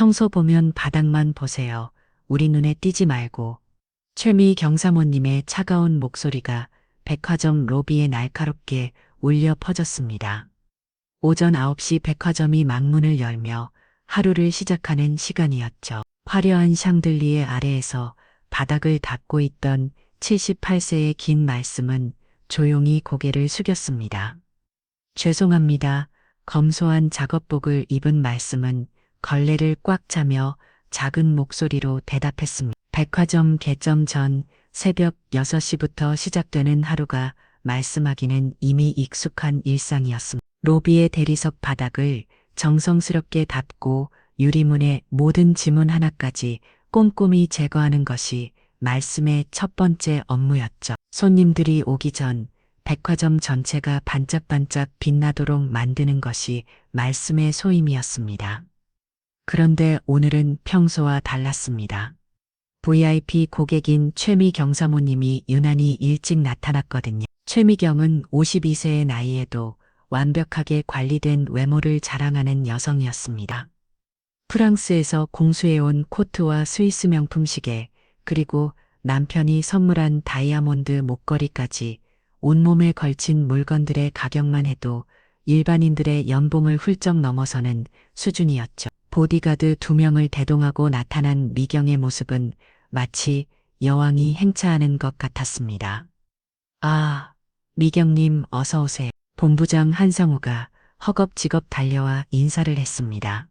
청소 보면 바닥만 보세요. 우리 눈에 띄지 말고. 최미 경사모님의 차가운 목소리가 백화점 로비에 날카롭게 울려 퍼졌습니다. 오전 9시 백화점이 망문을 열며 하루를 시작하는 시간이었죠. 화려한 샹들리에 아래에서 바닥을 닦고 있던 78세의 긴 말씀은 조용히 고개를 숙였습니다. 죄송합니다. 검소한 작업복을 입은 말씀은 걸레를 꽉 차며 작은 목소리로 대답했습니다. 백화점 개점 전 새벽 6시부터 시작되는 하루가 말씀하기는 이미 익숙한 일상이었습니다. 로비의 대리석 바닥을 정성스럽게 닦고 유리문의 모든 지문 하나까지 꼼꼼히 제거하는 것이 말씀의 첫 번째 업무였죠. 손님들이 오기 전 백화점 전체가 반짝반짝 빛나도록 만드는 것이 말씀의 소임이었습니다. 그런데 오늘은 평소와 달랐습니다. VIP 고객인 최미경 사모님이 유난히 일찍 나타났거든요. 최미경은 52세의 나이에도 완벽하게 관리된 외모를 자랑하는 여성이었습니다. 프랑스에서 공수해온 코트와 스위스 명품 시계, 그리고 남편이 선물한 다이아몬드 목걸이까지 온몸에 걸친 물건들의 가격만 해도 일반인들의 연봉을 훌쩍 넘어서는 수준이었죠. 보디가드 2명을 대동하고 나타난 미경의 모습은 마치 여왕이 행차하는 것 같았습니다. 아, 미경님 어서 오세요. 본부장 한상우가 허겁지겁 달려와 인사를 했습니다.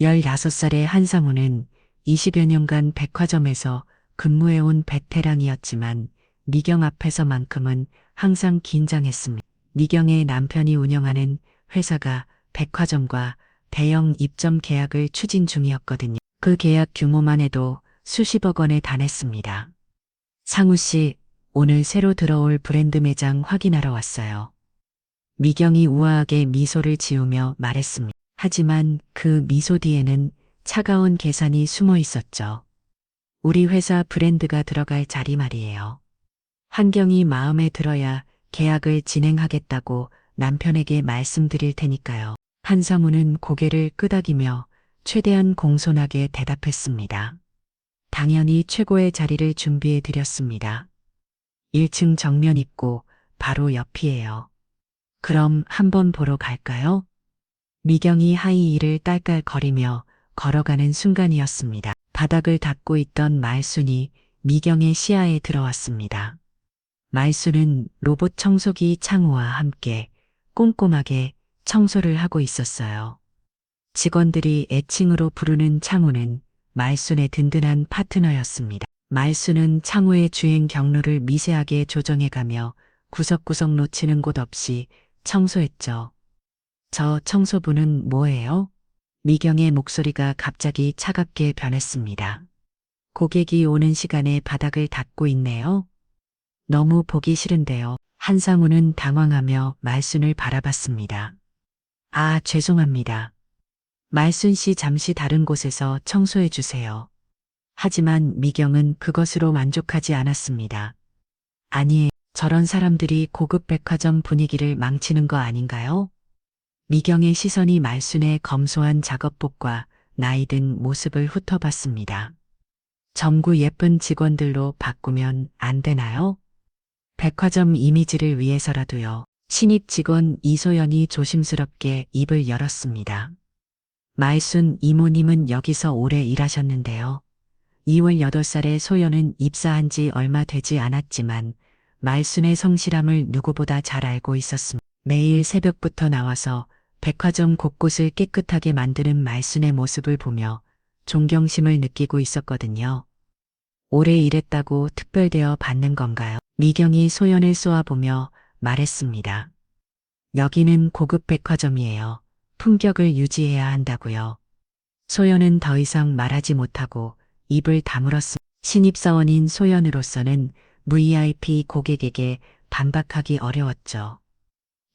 16살의 한상우는 20여 년간 백화점에서 근무해온 베테랑이었지만 미경 앞에서만큼은 항상 긴장했습니다. 미경의 남편이 운영하는 회사가 백화점과 대형 입점 계약을 추진 중이었거든요. 그 계약 규모만 해도 수십억 원에 달했습니다. 상우 씨, 오늘 새로 들어올 브랜드 매장 확인하러 왔어요. 미경이 우아하게 미소를 지으며 말했습니다. 하지만 그 미소 뒤에는 차가운 계산이 숨어 있었죠. 우리 회사 브랜드가 들어갈 자리 말이에요. 환경이 마음에 들어야 계약을 진행하겠다고 남편에게 말씀드릴 테니까요. 한상우는 고개를 끄덕이며 최대한 공손하게 대답했습니다. 당연히 최고의 자리를 준비해 드렸습니다. 1층 정면 입구 바로 옆이에요. 그럼 한번 보러 갈까요? 미경이 하이힐을 딸깔거리며 걸어가는 순간이었습니다. 바닥을 닦고 있던 말순이 미경의 시야에 들어왔습니다. 말순은 로봇 청소기 창우와 함께 꼼꼼하게 청소를 하고 있었어요. 직원들이 애칭으로 부르는 창우는 말순의 든든한 파트너였습니다. 말순은 창우의 주행 경로를 미세하게 조정해가며 구석구석 놓치는 곳 없이 청소했죠. 저 청소부는 뭐예요? 미경의 목소리가 갑자기 차갑게 변했습니다. 고객이 오는 시간에 바닥을 닦고 있네요. 너무 보기 싫은데요. 한상우는 당황하며 말순을 바라봤습니다. 아, 죄송합니다. 말순 씨 잠시 다른 곳에서 청소해 주세요. 하지만 미경은 그것으로 만족하지 않았습니다. 아니에요. 저런 사람들이 고급 백화점 분위기를 망치는 거 아닌가요? 미경의 시선이 말순의 검소한 작업복과 나이든 모습을 훑어봤습니다. 젊고 예쁜 직원들로 바꾸면 안 되나요? 백화점 이미지를 위해서라도요. 신입 직원 이소연이 조심스럽게 입을 열었습니다. 말순 이모님은 여기서 오래 일하셨는데요. 28살의 소연은 입사한 지 얼마 되지 않았지만 말순의 성실함을 누구보다 잘 알고 있었습니다. 매일 새벽부터 나와서 백화점 곳곳을 깨끗하게 만드는 말순의 모습을 보며 존경심을 느끼고 있었거든요. 오래 일했다고 특별대어 받는 건가요? 미경이 소연을 쏘아보며 말했습니다. 여기는 고급 백화점이에요. 품격을 유지해야 한다고요. 소연은 더 이상 말하지 못하고 입을 다물었습니다. 신입사원인 소연으로서는 VIP 고객에게 반박하기 어려웠죠.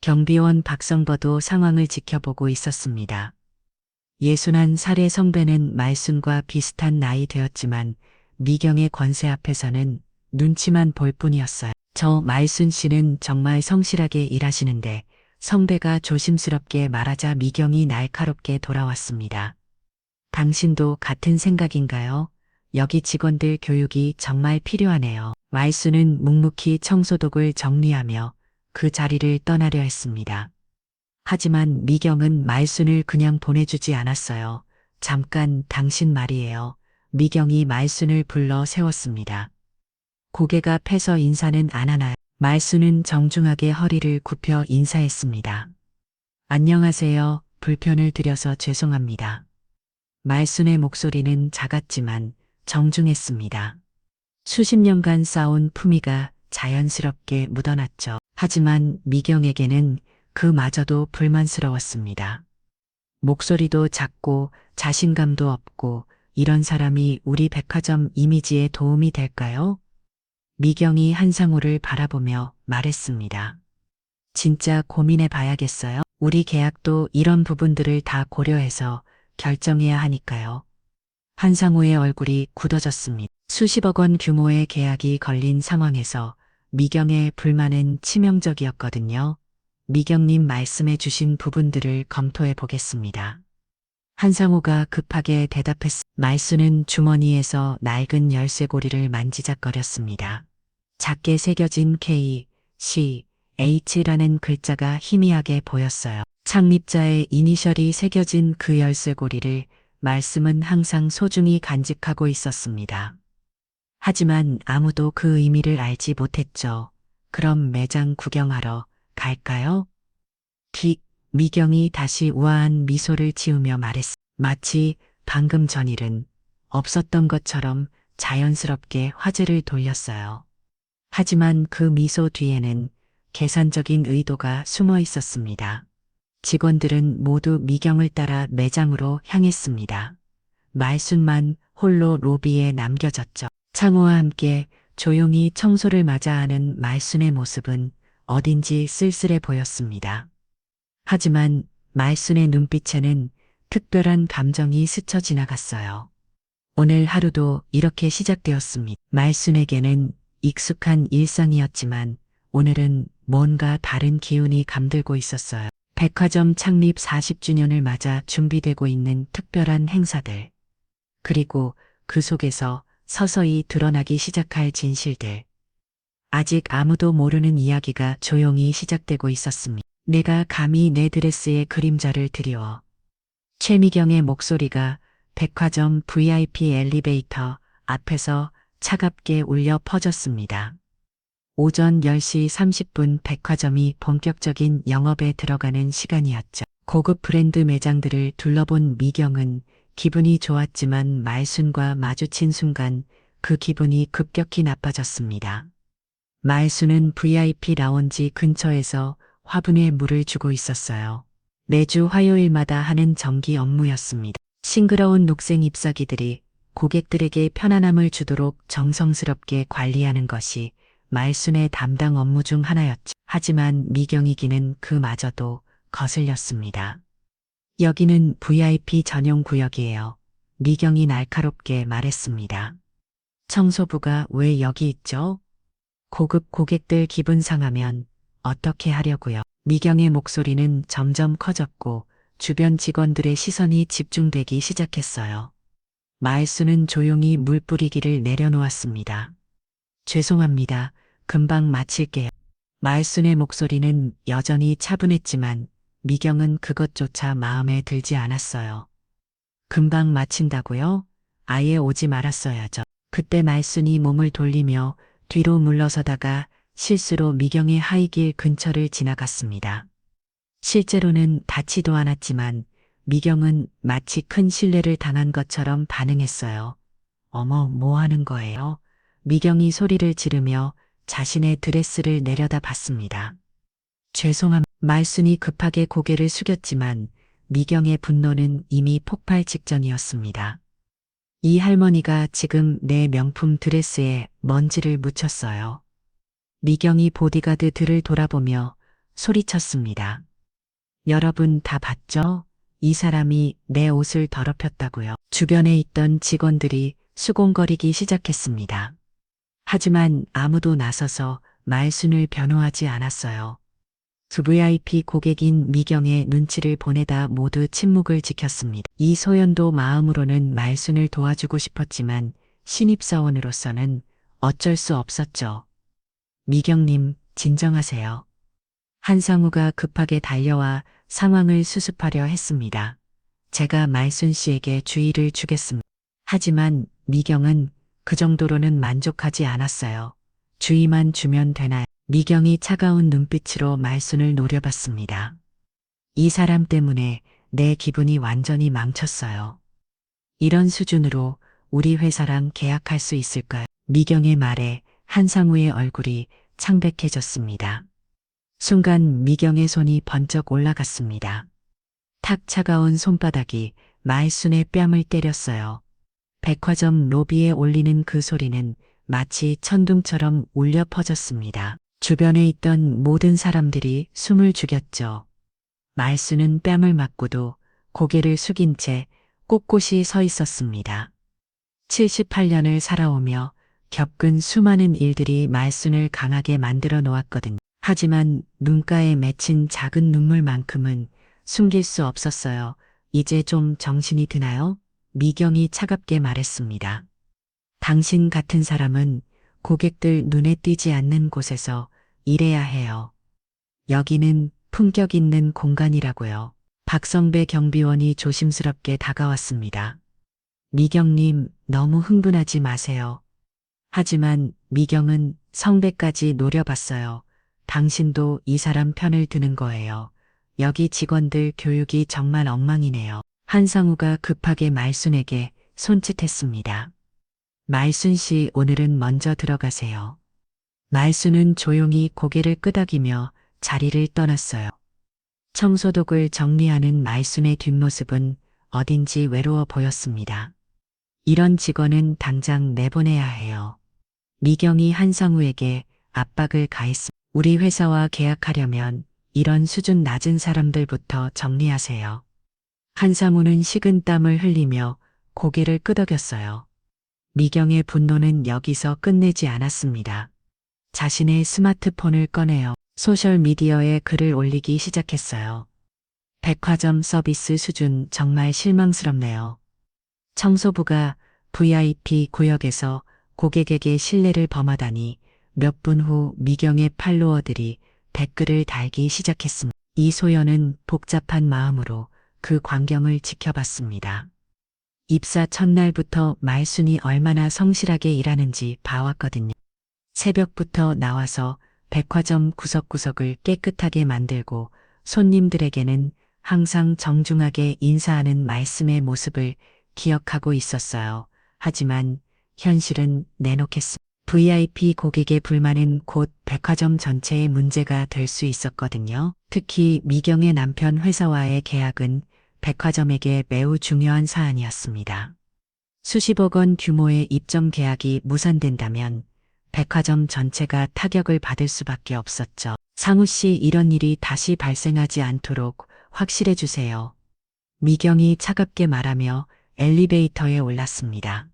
경비원 박성버도 상황을 지켜보고 있었습니다. 61살의 성배는 말순과 비슷한 나이 되었지만 미경의 권세 앞에서는 눈치만 볼 뿐이었어요. 저 말순 씨는 정말 성실하게 일하시는데 성배가 조심스럽게 말하자 미경이 날카롭게 돌아왔습니다. 당신도 같은 생각인가요? 여기 직원들 교육이 정말 필요하네요. 말수는 묵묵히 청소독을 정리하며 그 자리를 떠나려 했습니다. 하지만 미경은 말순을 그냥 보내주지 않았어요. 잠깐 당신 말이에요. 미경이 말순을 불러 세웠습니다. 고개가 패서 인사는 안 하나요? 말순은 정중하게 허리를 굽혀 인사했습니다. 안녕하세요. 불편을 드려서 죄송합니다. 말순의 목소리는 작았지만 정중했습니다. 수십 년간 쌓은 품위가 자연스럽게 묻어났죠. 하지만 미경에게는 그마저도 불만스러웠습니다. 목소리도 작고 자신감도 없고 이런 사람이 우리 백화점 이미지에 도움이 될까요? 미경이 한상우를 바라보며 말했습니다. 진짜 고민해 봐야겠어요. 우리 계약도 이런 부분들을 다 고려해서 결정해야 하니까요. 한상우의 얼굴이 굳어졌습니다. 수십억 원 규모의 계약이 걸린 상황에서 미경의 불만은 치명적이었거든요. 미경님 말씀해 주신 부분들을 검토해 보겠습니다. 한상우가 급하게 말수는 주머니에서 낡은 열쇠고리를 만지작거렸습니다. 작게 새겨진 K, C, H라는 글자가 희미하게 보였어요. 창립자의 이니셜이 새겨진 그 열쇠고리를 말씀은 항상 소중히 간직하고 있었습니다. 하지만 아무도 그 의미를 알지 못했죠. 그럼 매장 구경하러 갈까요? 미경이 다시 우아한 미소를 지으며 마치 방금 전 일은 없었던 것처럼 자연스럽게 화제를 돌렸어요. 하지만 그 미소 뒤에는 계산적인 의도가 숨어 있었습니다. 직원들은 모두 미경을 따라 매장으로 향했습니다. 말순만 홀로 로비에 남겨졌죠. 창호와 함께 조용히 청소를 맞아하는 말순의 모습은 어딘지 쓸쓸해 보였습니다. 하지만 말순의 눈빛에는 특별한 감정이 스쳐 지나갔어요. 오늘 하루도 이렇게 시작되었습니다. 말순에게는 익숙한 일상이었지만 오늘은 뭔가 다른 기운이 감돌고 있었어요. 백화점 창립 40주년을 맞아 준비되고 있는 특별한 행사들. 그리고 그 속에서 서서히 드러나기 시작할 진실들. 아직 아무도 모르는 이야기가 조용히 시작되고 있었습니다. 내가 감히 내 드레스에 그림자를 드리워. 최미경의 목소리가 백화점 VIP 엘리베이터 앞에서 차갑게 울려 퍼졌습니다. 오전 10시 30분 백화점이 본격적인 영업에 들어가는 시간이었죠. 고급 브랜드 매장들을 둘러본 미경은 기분이 좋았지만 말순과 마주친 순간 그 기분이 급격히 나빠졌습니다. 말순은 VIP 라운지 근처에서 화분에 물을 주고 있었어요. 매주 화요일마다 하는 정기 업무였습니다. 싱그러운 녹색 잎사귀들이 고객들에게 편안함을 주도록 정성스럽게 관리하는 것이 말순의 담당 업무 중 하나였죠. 하지만 미경이기는 그마저도 거슬렸습니다. 여기는 VIP 전용 구역이에요. 미경이 날카롭게 말했습니다. 청소부가 왜 여기 있죠? 고급 고객들 기분 상하면 어떻게 하려고요? 미경의 목소리는 점점 커졌고 주변 직원들의 시선이 집중되기 시작했어요. 말수는 조용히 물 뿌리기를 내려놓았습니다. 죄송합니다. 금방 마칠게요. 말순의 목소리는 여전히 차분했지만 미경은 그것조차 마음에 들지 않았어요. 금방 마친다고요? 아예 오지 말았어야죠. 그때 말순이 몸을 돌리며 뒤로 물러서다가 실수로 미경의 하이길 근처를 지나갔습니다. 실제로는 닿지도 않았지만 미경은 마치 큰 실례를 당한 것처럼 반응했어요. 어머, 뭐 하는 거예요? 미경이 소리를 지르며 자신의 드레스를 내려다 봤습니다. 말순이 급하게 고개를 숙였지만 미경의 분노는 이미 폭발 직전이었습니다. 이 할머니가 지금 내 명품 드레스에 먼지를 묻혔어요. 미경이 보디가드들을 돌아보며 소리쳤습니다. 여러분 다 봤죠? 이 사람이 내 옷을 더럽혔다고요. 주변에 있던 직원들이 수곤거리기 시작했습니다. 하지만 아무도 나서서 말순을 변호하지 않았어요. VIP 고객인 미경의 눈치를 보내다 모두 침묵을 지켰습니다. 이소연도 마음으로는 말순을 도와주고 싶었지만 신입사원으로서는 어쩔 수 없었죠. 미경님, 진정하세요. 한상우가 급하게 달려와 상황을 수습하려 했습니다. 제가 말순 씨에게 주의를 주겠습니다. 하지만 미경은 그 정도로는 만족하지 않았어요. 주의만 주면 되나요? 미경이 차가운 눈빛으로 말순을 노려봤습니다. 이 사람 때문에 내 기분이 완전히 망쳤어요. 이런 수준으로 우리 회사랑 계약할 수 있을까요? 미경의 말에 한상우의 얼굴이 창백해졌습니다. 순간 미경의 손이 번쩍 올라갔습니다. 탁 차가운 손바닥이 말순의 뺨을 때렸어요. 백화점 로비에 울리는 그 소리는 마치 천둥처럼 울려 퍼졌습니다. 주변에 있던 모든 사람들이 숨을 죽였죠. 말순은 뺨을 맞고도 고개를 숙인 채 꼿꼿이 서 있었습니다. 78년을 살아오며 겪은 수많은 일들이 말순을 강하게 만들어 놓았거든요. 하지만 눈가에 맺힌 작은 눈물만큼은 숨길 수 없었어요. 이제 좀 정신이 드나요? 미경이 차갑게 말했습니다. 당신 같은 사람은 고객들 눈에 띄지 않는 곳에서 일해야 해요. 여기는 품격 있는 공간이라고요. 박성배 경비원이 조심스럽게 다가왔습니다. 미경님, 너무 흥분하지 마세요. 하지만 미경은 성배까지 노려봤어요. 당신도 이 사람 편을 드는 거예요. 여기 직원들 교육이 정말 엉망이네요. 한상우가 급하게 말순에게 손짓했습니다. 말순 씨, 오늘은 먼저 들어가세요. 말순은 조용히 고개를 끄덕이며 자리를 떠났어요. 청소독을 정리하는 말순의 뒷모습은 어딘지 외로워 보였습니다. 이런 직원은 당장 내보내야 해요. 미경이 한상우에게 압박을 가했습니다. 우리 회사와 계약하려면 이런 수준 낮은 사람들부터 정리하세요. 한상우는 식은땀을 흘리며 고개를 끄덕였어요. 미경의 분노는 여기서 끝내지 않았습니다. 자신의 스마트폰을 꺼내어 소셜미디어에 글을 올리기 시작했어요. 백화점 서비스 수준 정말 실망스럽네요. 청소부가 VIP 구역에서 고객에게 신뢰를 범하다니. 몇 분 후 미경의 팔로워들이 댓글을 달기 시작했습니다. 이소연은 복잡한 마음으로 그 광경을 지켜봤습니다. 입사 첫날부터 말순이 얼마나 성실하게 일하는지 봐왔거든요. 새벽부터 나와서 백화점 구석구석을 깨끗하게 만들고 손님들에게는 항상 정중하게 인사하는 말씀의 모습을 기억하고 있었어요. 하지만 현실은 내놓겠습니다. VIP 고객의 불만은 곧 백화점 전체의 문제가 될 수 있었거든요. 특히 미경의 남편 회사와의 계약은 백화점에게 매우 중요한 사안이었습니다. 수십억 원 규모의 입점 계약이 무산된다면 백화점 전체가 타격을 받을 수밖에 없었죠. 상우 씨, 이런 일이 다시 발생하지 않도록 확실해 주세요. 미경이 차갑게 말하며 엘리베이터에 올랐습니다.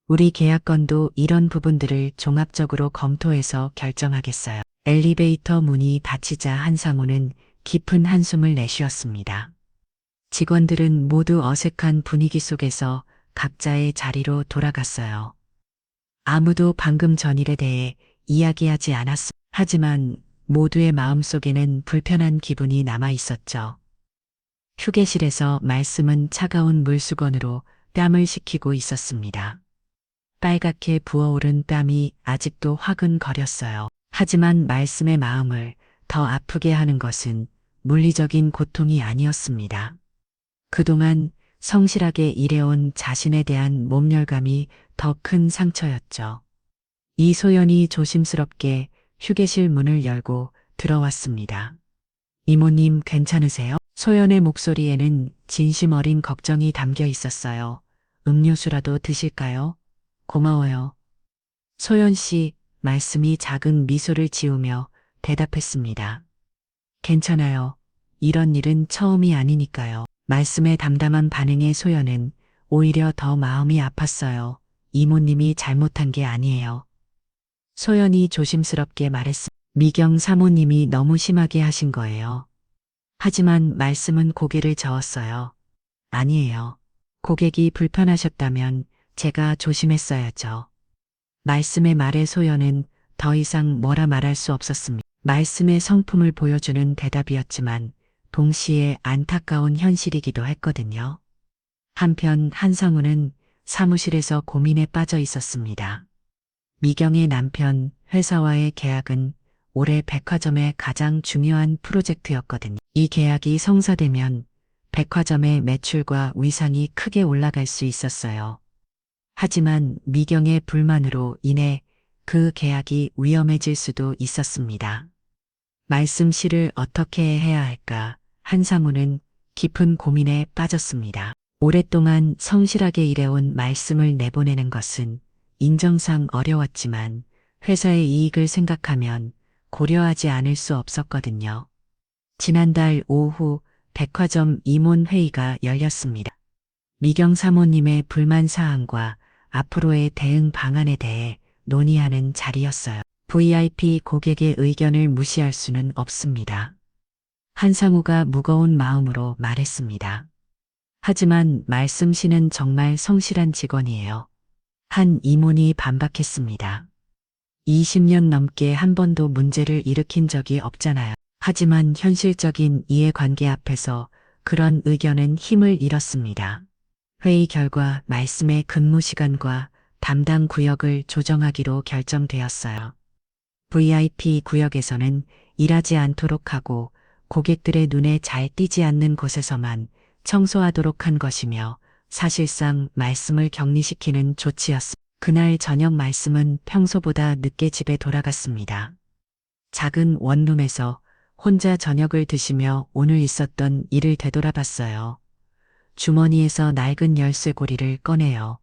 우리 계약건도 이런 부분들을 종합적으로 검토해서 결정하겠어요. 엘리베이터 문이 닫히자 한상우는 깊은 한숨을 내쉬었습니다. 직원들은 모두 어색한 분위기 속에서 각자의 자리로 돌아갔어요. 아무도 방금 전 일에 대해 이야기하지 않았습니다. 하지만 모두의 마음속에는 불편한 기분이 남아 있었죠. 휴게실에서 말씀은 차가운 물수건으로 뺨을 식히고 있었습니다. 빨갛게 부어오른 뺨이 아직도 화근거렸어요. 하지만 말씀의 마음을 더 아프게 하는 것은 물리적인 고통이 아니었습니다. 그동안 성실하게 일해온 자신에 대한 몸열감이 더 큰 상처였죠. 이소연이 조심스럽게 휴게실 문을 열고 들어왔습니다. 이모님, 괜찮으세요? 소연의 목소리에는 진심 어린 걱정이 담겨 있었어요. 음료수라도 드실까요? 고마워요. 소연 씨, 말씀이 작은 미소를 지으며 대답했습니다. 괜찮아요. 이런 일은 처음이 아니니까요. 말씀의 담담한 반응에 소연은 오히려 더 마음이 아팠어요. 이모님이 잘못한 게 아니에요. 소연이 조심스럽게 말했습니다. 미경 사모님이 너무 심하게 하신 거예요. 하지만 말씀은 고개를 저었어요. 아니에요. 고객이 불편하셨다면 제가 조심했어야죠. 말씀의 말의 소연은 더 이상 뭐라 말할 수 없었습니다. 말씀의 성품을 보여주는 대답이었지만 동시에 안타까운 현실이기도 했거든요. 한편 한상우는 사무실에서 고민에 빠져 있었습니다. 미경의 남편 회사와의 계약은 올해 백화점의 가장 중요한 프로젝트였거든요. 이 계약이 성사되면 백화점의 매출과 위상이 크게 올라갈 수 있었어요. 하지만 미경의 불만으로 인해 그 계약이 위험해질 수도 있었습니다. 말씀실을 어떻게 해야 할까? 한상우는 깊은 고민에 빠졌습니다. 오랫동안 성실하게 일해온 말씀을 내보내는 것은 인정상 어려웠지만 회사의 이익을 생각하면 고려하지 않을 수 없었거든요. 지난달 오후 백화점 임원회의가 열렸습니다. 미경 사모님의 불만 사항과 앞으로의 대응 방안에 대해 논의하는 자리였어요. VIP 고객의 의견을 무시할 수는 없습니다. 한상우가 무거운 마음으로 말했습니다. 하지만 말씀 씨는 정말 성실한 직원이에요. 한 임원이 반박했습니다. 20년 넘게 한 번도 문제를 일으킨 적이 없잖아요. 하지만 현실적인 이해관계 앞에서 그런 의견은 힘을 잃었습니다. 회의 결과 말씀의 근무 시간과 담당 구역을 조정하기로 결정되었어요. VIP 구역에서는 일하지 않도록 하고 고객들의 눈에 잘 띄지 않는 곳에서만 청소하도록 한 것이며 사실상 말씀을 격리시키는 조치였습니다. 그날 저녁 말씀은 평소보다 늦게 집에 돌아갔습니다. 작은 원룸에서 혼자 저녁을 드시며 오늘 있었던 일을 되돌아봤어요. 주머니에서 낡은 열쇠고리를 꺼내요.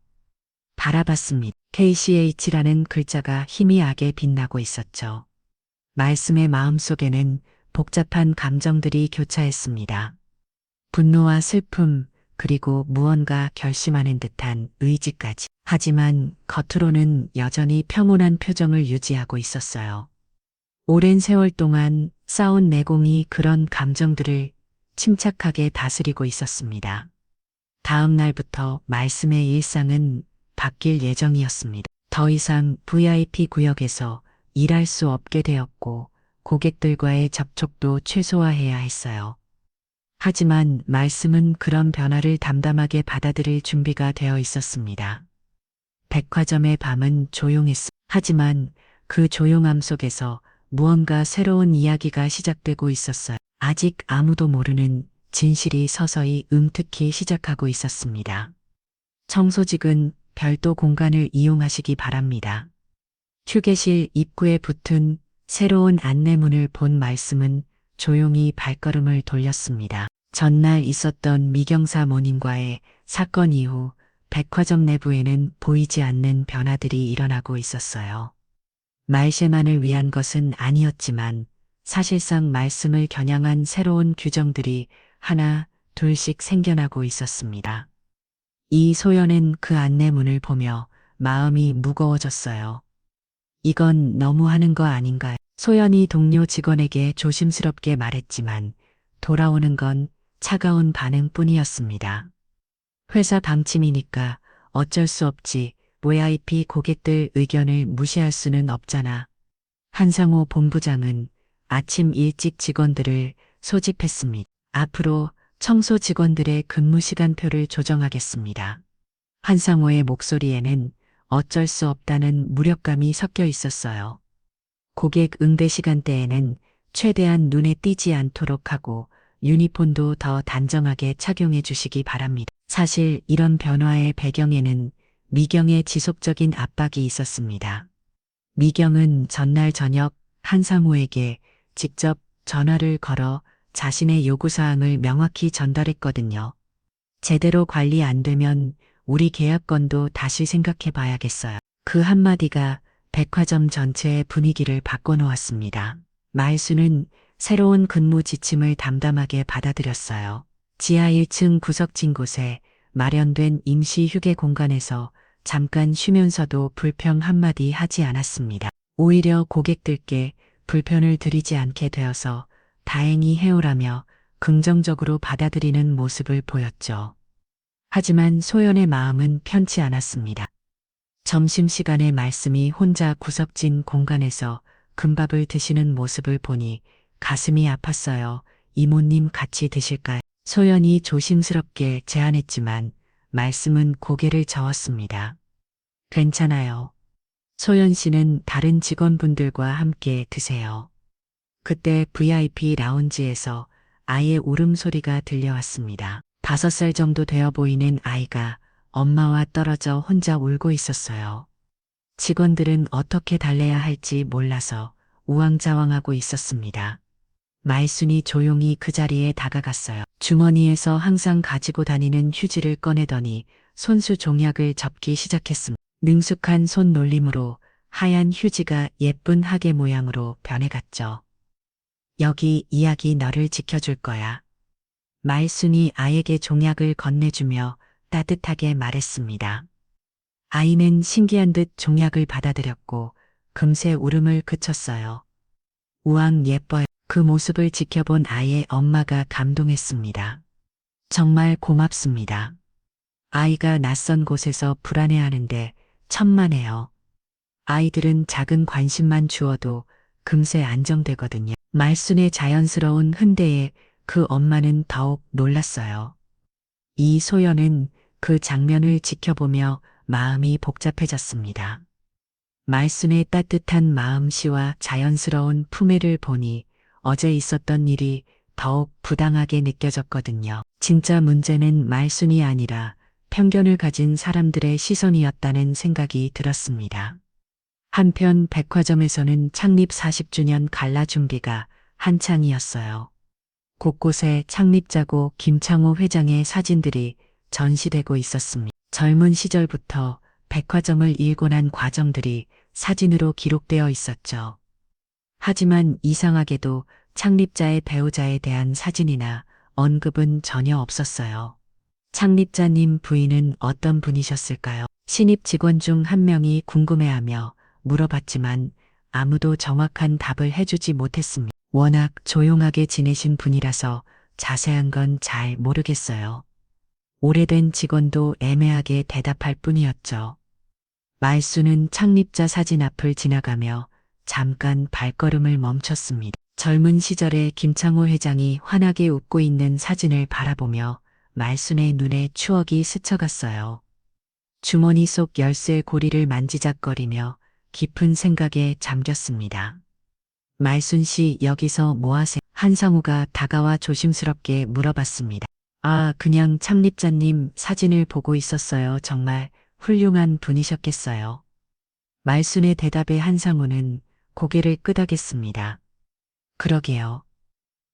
바라봤습니다. KCH라는 글자가 희미하게 빛나고 있었죠. 말씀의 마음속에는 복잡한 감정들이 교차했습니다. 분노와 슬픔, 그리고 무언가 결심하는 듯한 의지까지. 하지만 겉으로는 여전히 평온한 표정을 유지하고 있었어요. 오랜 세월 동안 쌓은 내공이 그런 감정들을 침착하게 다스리고 있었습니다. 다음 날부터 말씀의 일상은 바뀔 예정이었습니다. 더 이상 VIP 구역에서 일할 수 없게 되었고 고객들과의 접촉도 최소화해야 했어요. 하지만 말씀은 그런 변화를 담담하게 받아들일 준비가 되어 있었습니다. 백화점의 밤은 조용했습니다. 하지만 그 조용함 속에서 무언가 새로운 이야기가 시작되고 있었어요. 아직 아무도 모르는 진실이 서서히 움트기 시작하고 있었습니다. 청소직은 별도 공간을 이용하시기 바랍니다. 휴게실 입구에 붙은 새로운 안내문을 본 말씀은 조용히 발걸음을 돌렸습니다. 전날 있었던 미경사 모님과의 사건 이후 백화점 내부에는 보이지 않는 변화들이 일어나고 있었어요. 말쉐만을 위한 것은 아니었지만 사실상 말씀을 겨냥한 새로운 규정들이 하나 둘씩 생겨나고 있었습니다. 이소연은 그 안내문을 보며 마음이 무거워졌어요. 이건 너무 하는 거 아닌가요? 소연이 동료 직원에게 조심스럽게 말했지만 돌아오는 건 차가운 반응뿐이었습니다. 회사 방침이니까 어쩔 수 없지. VIP 고객들 의견을 무시할 수는 없잖아. 한상호 본부장은 아침 일찍 직원들을 소집했습니다. 앞으로 청소 직원들의 근무 시간표를 조정하겠습니다. 한상호의 목소리에는 어쩔 수 없다는 무력감이 섞여 있었어요. 고객 응대 시간대에는 최대한 눈에 띄지 않도록 하고 유니폼도 더 단정하게 착용해 주시기 바랍니다. 사실 이런 변화의 배경에는 미경의 지속적인 압박이 있었습니다. 미경은 전날 저녁 한상우에게 직접 전화를 걸어 자신의 요구사항을 명확히 전달했거든요. 제대로 관리 안 되면 우리 계약건도 다시 생각해 봐야겠어요. 그 한마디가 백화점 전체의 분위기를 바꿔놓았습니다. 말수는 새로운 근무 지침을 담담하게 받아들였어요. 지하 1층 구석진 곳에 마련된 임시 휴게 공간에서 잠깐 쉬면서도 불평 한마디 하지 않았습니다. 오히려 고객들께 불편을 드리지 않게 되어서 다행히 해오라며 긍정적으로 받아들이는 모습을 보였죠. 하지만 소연의 마음은 편치 않았습니다. 점심시간에 말씀이 혼자 구석진 공간에서 금밥을 드시는 모습을 보니 가슴이 아팠어요. 이모님 같이 드실까요? 소연이 조심스럽게 제안했지만 말씀은 고개를 저었습니다. 괜찮아요. 소연 씨는 다른 직원분들과 함께 드세요. 그때 VIP 라운지에서 아이의 울음소리가 들려왔습니다. 5살 정도 되어 보이는 아이가 엄마와 떨어져 혼자 울고 있었어요. 직원들은 어떻게 달래야 할지 몰라서 우왕좌왕하고 있었습니다. 말순이 조용히 그 자리에 다가갔어요. 주머니에서 항상 가지고 다니는 휴지를 꺼내더니 손수 종약을 접기 시작했습니다. 능숙한 손놀림으로 하얀 휴지가 예쁜 하계 모양으로 변해갔죠. 여기 이야기 너를 지켜줄 거야. 말순이 아이에게 종약을 건네주며 따뜻하게 말했습니다. 아이는 신기한 듯 종약을 받아들였고 금세 울음을 그쳤어요. 우왕 예뻐요. 그 모습을 지켜본 아이의 엄마가 감동했습니다. 정말 고맙습니다. 아이가 낯선 곳에서 불안해하는데 천만에요. 아이들은 작은 관심만 주어도 금세 안정되거든요. 말순의 자연스러운 흔대에 그 엄마는 더욱 놀랐어요. 이소연은 그 장면을 지켜보며 마음이 복잡해졌습니다. 말순의 따뜻한 마음씨와 자연스러운 품위를 보니 어제 있었던 일이 더욱 부당하게 느껴졌거든요. 진짜 문제는 말순이 아니라 편견을 가진 사람들의 시선이었다는 생각이 들었습니다. 한편 백화점에서는 창립 40주년 갈라 준비가 한창이었어요. 곳곳에 창립자고 김창호 회장의 사진들이 전시되고 있었습니다. 젊은 시절부터 백화점을 일궈난 과정들이 사진으로 기록되어 있었죠. 하지만 이상하게도 창립자의 배우자에 대한 사진이나 언급은 전혀 없었어요. 창립자님 부인은 어떤 분이셨을까요? 신입 직원 중 한 명이 궁금해하며 물어봤지만 아무도 정확한 답을 해주지 못했습니다. 워낙 조용하게 지내신 분이라서 자세한 건 잘 모르겠어요. 오래된 직원도 애매하게 대답할 뿐이었죠. 말수는 창립자 사진 앞을 지나가며 잠깐 발걸음을 멈췄습니다. 젊은 시절에 김창호 회장이 환하게 웃고 있는 사진을 바라보며 말순의 눈에 추억이 스쳐갔어요. 주머니 속 열쇠 고리를 만지작거리며 깊은 생각에 잠겼습니다. 말순 씨 여기서 뭐 하세요? 한상우가 다가와 조심스럽게 물어봤습니다. 아, 그냥 창립자님 사진을 보고 있었어요. 정말 훌륭한 분이셨겠어요. 말순의 대답에 한상우는 고개를 끄덕였습니다. 그러게요.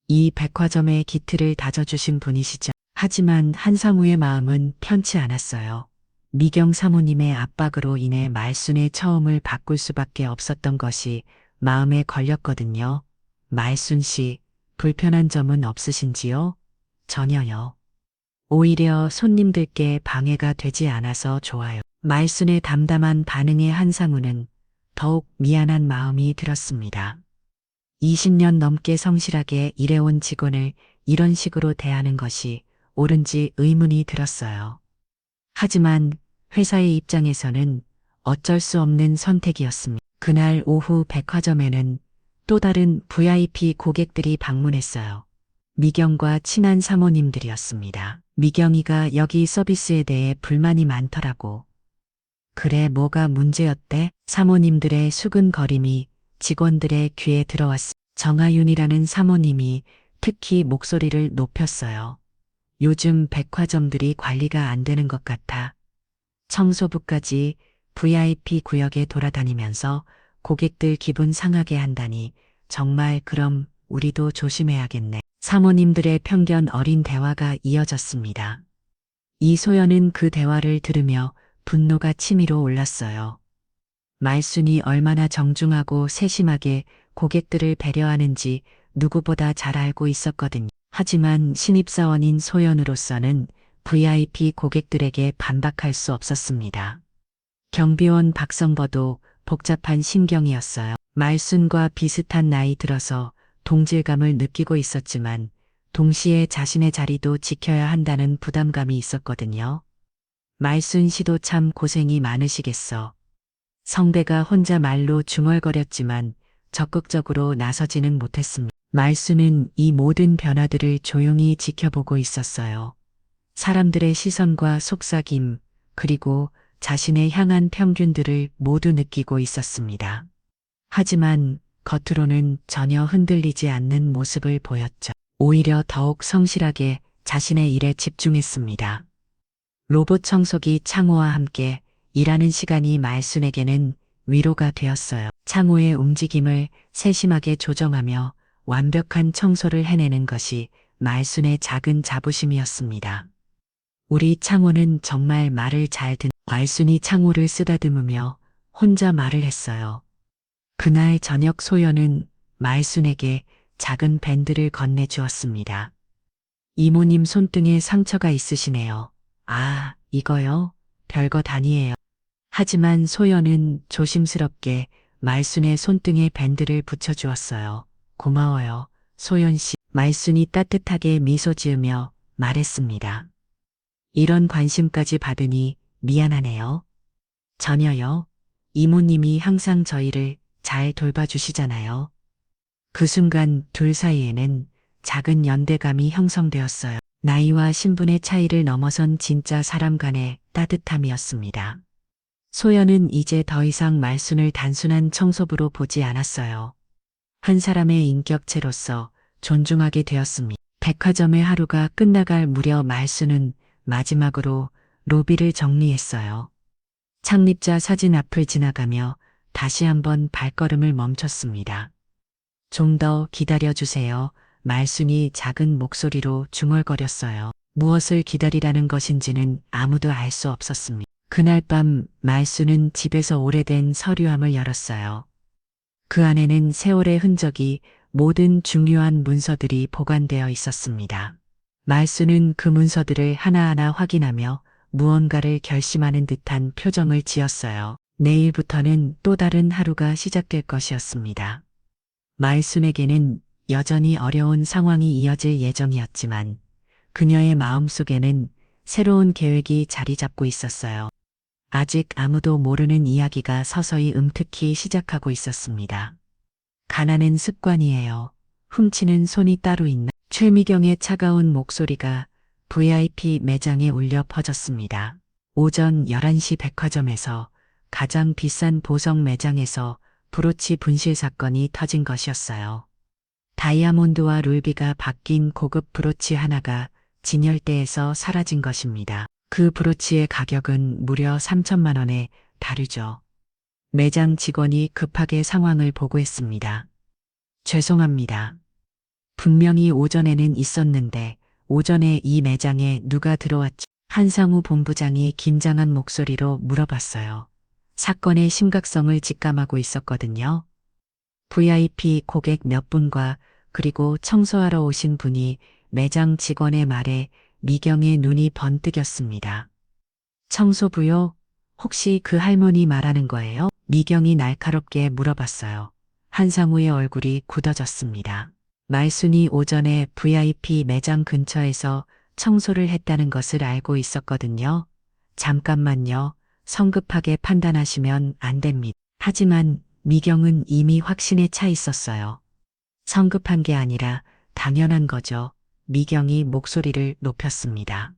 이 백화점의 기틀을 다져주신 분이시죠. 하지만 한상우의 마음은 편치 않았어요. 미경 사모님의 압박으로 인해 말순의 처음을 바꿀 수밖에 없었던 것이 마음에 걸렸거든요. 말순 씨, 불편한 점은 없으신지요? 전혀요. 오히려 손님들께 방해가 되지 않아서 좋아요. 말순의 담담한 반응에 한상우는 더욱 미안한 마음이 들었습니다. 20년 넘게 성실하게 일해온 직원을 이런 식으로 대하는 것이 옳은지 의문이 들었어요. 하지만 회사의 입장에서는 어쩔 수 없는 선택이었습니다. 그날 오후 백화점에는 또 다른 VIP 고객들이 방문했어요. 미경과 친한 사모님들이었습니다. 미경이가 여기 서비스에 대해 불만이 많더라고. 그래, 뭐가 문제였대? 사모님들의 수근거림이 직원들의 귀에 들어왔습니다. 정하윤이라는 사모님이 특히 목소리를 높였어요. 요즘 백화점들이 관리가 안 되는 것 같아. 청소부까지 VIP 구역에 돌아다니면서 고객들 기분 상하게 한다니 정말 그럼 우리도 조심해야겠네. 사모님들의 편견 어린 대화가 이어졌습니다. 이소연은 그 대화를 들으며 분노가 치밀어 올랐어요. 말순이 얼마나 정중하고 세심하게 고객들을 배려하는지 누구보다 잘 알고 있었거든요. 하지만 신입사원인 소연으로서는 VIP 고객들에게 반박할 수 없었습니다. 경비원 박성버도 복잡한 심경이었어요. 말순과 비슷한 나이 들어서 동질감을 느끼고 있었지만 동시에 자신의 자리도 지켜야 한다는 부담감이 있었거든요. 말순 씨도 참 고생이 많으시겠어. 성대가 혼자 말로 중얼거렸지만 적극적으로 나서지는 못했습니다. 말순은 이 모든 변화들을 조용히 지켜보고 있었어요. 사람들의 시선과 속삭임, 그리고 자신의 향한 평균들을 모두 느끼고 있었습니다. 하지만 겉으로는 전혀 흔들리지 않는 모습을 보였죠. 오히려 더욱 성실하게 자신의 일에 집중했습니다. 로봇 청소기 창호와 함께 일하는 시간이 말순에게는 위로가 되었어요. 창호의 움직임을 세심하게 조정하며 완벽한 청소를 해내는 것이 말순의 작은 자부심이었습니다. 우리 창호는 정말 말을 잘 듣는. 말순이 창호를 쓰다듬으며 혼자 말을 했어요. 그날 저녁 소연은 말순에게 작은 밴드를 건네주었습니다. 이모님 손등에 상처가 있으시네요. 아, 이거요? 별것 아니에요. 하지만 소연은 조심스럽게 말순의 손등에 밴드를 붙여주었어요. 고마워요, 소연 씨. 말순이 따뜻하게 미소 지으며 말했습니다. 이런 관심까지 받으니 미안하네요. 전혀요. 이모님이 항상 저희를 잘 돌봐주시잖아요. 그 순간 둘 사이에는 작은 연대감이 형성되었어요. 나이와 신분의 차이를 넘어선 진짜 사람 간의 따뜻함이었습니다. 소연은 이제 더 이상 말순을 단순한 청소부로 보지 않았어요. 한 사람의 인격체로서 존중하게 되었습니다. 백화점의 하루가 끝나갈 무렵 말순은 마지막으로 로비를 정리했어요. 창립자 사진 앞을 지나가며 다시 한번 발걸음을 멈췄습니다. 좀 더 기다려주세요. 말순이 작은 목소리로 중얼거렸어요. 무엇을 기다리라는 것인지는 아무도 알 수 없었습니다. 그날 밤 말순은 집에서 오래된 서류함을 열었어요. 그 안에는 세월의 흔적이 모든 중요한 문서들이 보관되어 있었습니다. 말순은 그 문서들을 하나하나 확인하며 무언가를 결심하는 듯한 표정을 지었어요. 내일부터는 또 다른 하루가 시작될 것이었습니다. 말순에게는 여전히 어려운 상황이 이어질 예정이었지만 그녀의 마음속에는 새로운 계획이 자리 잡고 있었어요. 아직 아무도 모르는 이야기가 서서히 음특히 시작하고 있었습니다. 가난은 습관이에요. 훔치는 손이 따로 있나? 최미경의 차가운 목소리가 VIP 매장에 울려 퍼졌습니다. 오전 11시 백화점에서 가장 비싼 보석 매장에서 브로치 분실 사건이 터진 것이었어요. 다이아몬드와 루비가 바뀐 고급 브로치 하나가 진열대에서 사라진 것입니다. 그 브로치의 가격은 무려 3천만 원에 다르죠. 매장 직원이 급하게 상황을 보고했습니다. 죄송합니다. 분명히 오전에는 있었는데 오전에 이 매장에 누가 들어왔죠? 한상우 본부장이 긴장한 목소리로 물어봤어요. 사건의 심각성을 직감하고 있었거든요. VIP 고객 몇 분과 그리고 청소하러 오신 분이 매장 직원의 말에 미경의 눈이 번뜩였습니다. 청소부요? 혹시 그 할머니 말하는 거예요? 미경이 날카롭게 물어봤어요. 한상우의 얼굴이 굳어졌습니다. 말순이 오전에 VIP 매장 근처에서 청소를 했다는 것을 알고 있었거든요. 잠깐만요. 성급하게 판단하시면 안 됩니다. 하지만 미경은 이미 확신에 차 있었어요. 성급한 게 아니라 당연한 거죠. 미경이 목소리를 높였습니다.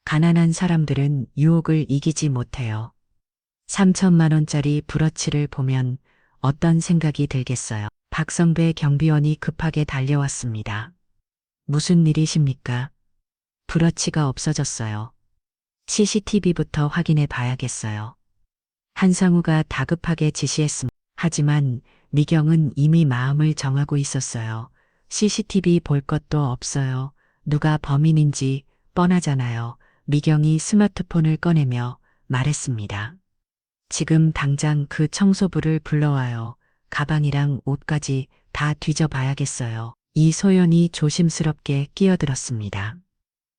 가난한 사람들은 유혹을 이기지 못해요. 3천만 원짜리 브러치를 보면 어떤 생각이 들겠어요. 박성배 경비원이 급하게 달려왔습니다. 무슨 일이십니까? 브러치가 없어졌어요. CCTV부터 확인해 봐야겠어요. 한상우가 다급하게 지시했습니다. 하지만 미경은 이미 마음을 정하고 있었어요. CCTV 볼 것도 없어요. 누가 범인인지 뻔하잖아요. 미경이 스마트폰을 꺼내며 말했습니다. 지금 당장 그 청소부를 불러와요. 가방이랑 옷까지 다 뒤져봐야겠어요. 이소연이 조심스럽게 끼어들었습니다.